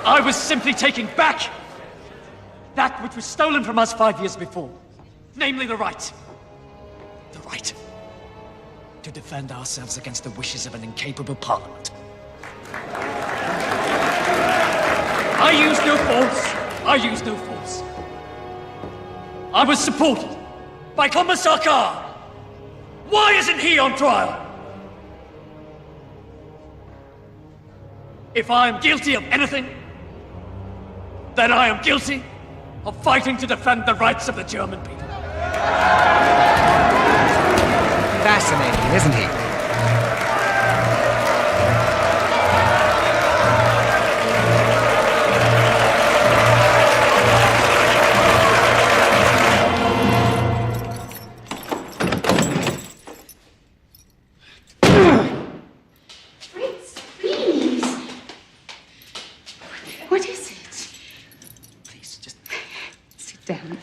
S11: I was simply taking back that which was stolen from us 5 years before. Namely, the right to defend ourselves against the wishes of an incapable parliament. I used no force. I was supported by Commissar Carr. Why isn't he on trial? If I am guilty of anything, then I am guilty of fighting to defend the rights of the German people.
S1: Fascinating, isn't he?
S3: Fritz, please. What is it?
S1: Please, just
S3: Sit down.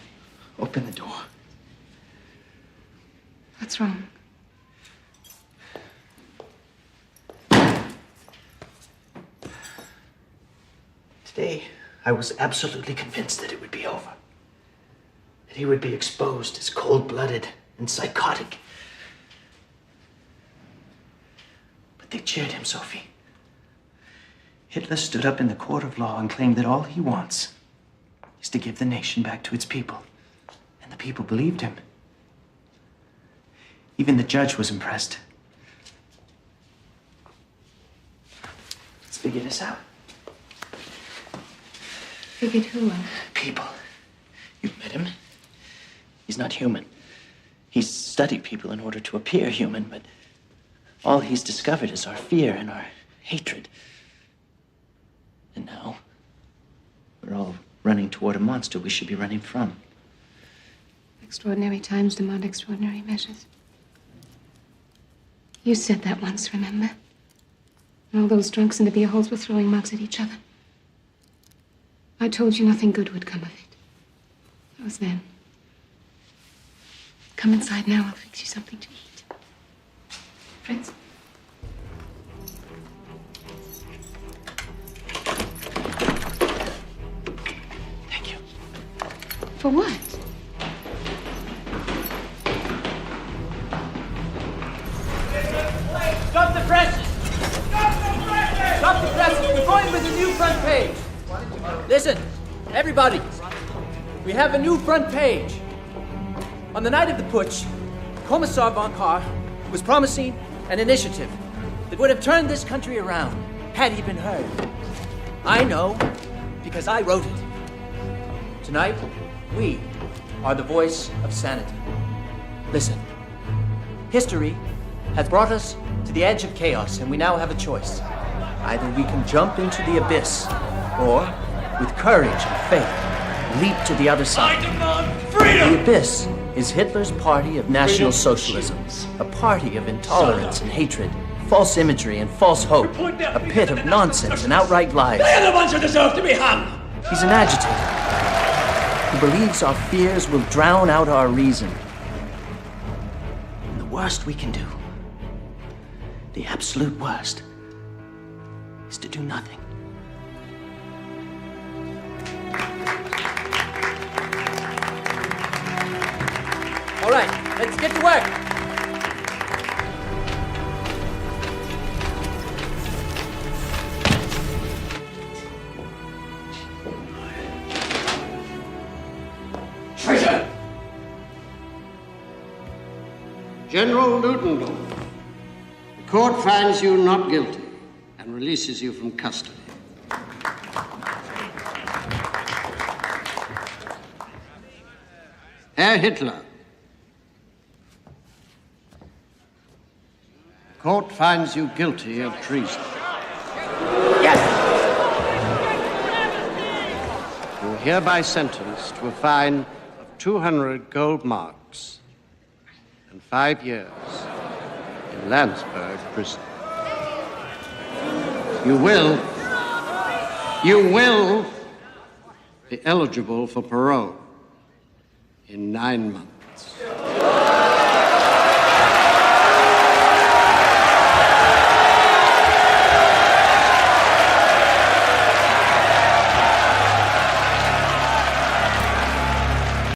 S1: open the door.
S3: What's wrong?
S1: Today, I was absolutely convinced that it would be over. That he would be exposed as cold-blooded and psychotic. But they cheered him, Sophie. Hitler stood up in the court of law and claimed that all he wants is to give the nation back to its people. And the people believed him. Even the judge was impressed. Let's figure this out.
S3: Figured who out?
S1: People. You've met him. He's not human. He's studied people in order to appear human, but all he's discovered is our fear and our hatred. And now, we're all running toward a monster we should be running from.
S3: Extraordinary times demand extraordinary measures. You said that once, remember? And all those drunks in the beer halls were throwing mugs at each other. I told you nothing good would come of it. That was then. Come inside now, I'll fix you something to eat. Fritz?
S1: Thank you.
S3: For what?
S18: Stop the presses! Stop the presses! We're going with a new front page. Listen, everybody. We have a new front page. On the night of the putsch, Commissar von Kahr was promising an initiative that would have turned this country around had he been heard. I know because I wrote it. Tonight, we are the voice of sanity. Listen, history has brought us to the edge of chaos, and we now have a choice. Either we can jump into the abyss, or, with courage and faith, leap to the other side.
S11: I demand freedom!
S18: The abyss is Hitler's party of National Socialism, a party of intolerance and hatred, false imagery and false hope, a pit of nonsense and outright lies.
S11: They're the ones who deserve to be hung!
S18: He's an agitator who believes our fears will drown out our reason. And the worst we can do, the absolute worst, is to do nothing. All right, let's get to work.
S11: Traitor!
S5: General Ludendorff, the court finds you not guilty and releases you from custody. Herr Hitler, the court finds you guilty of treason.
S18: Yes!
S5: You are hereby sentenced to a fine of 200 gold marks and 5 years in Landsberg prison. You will be eligible for parole in 9 months.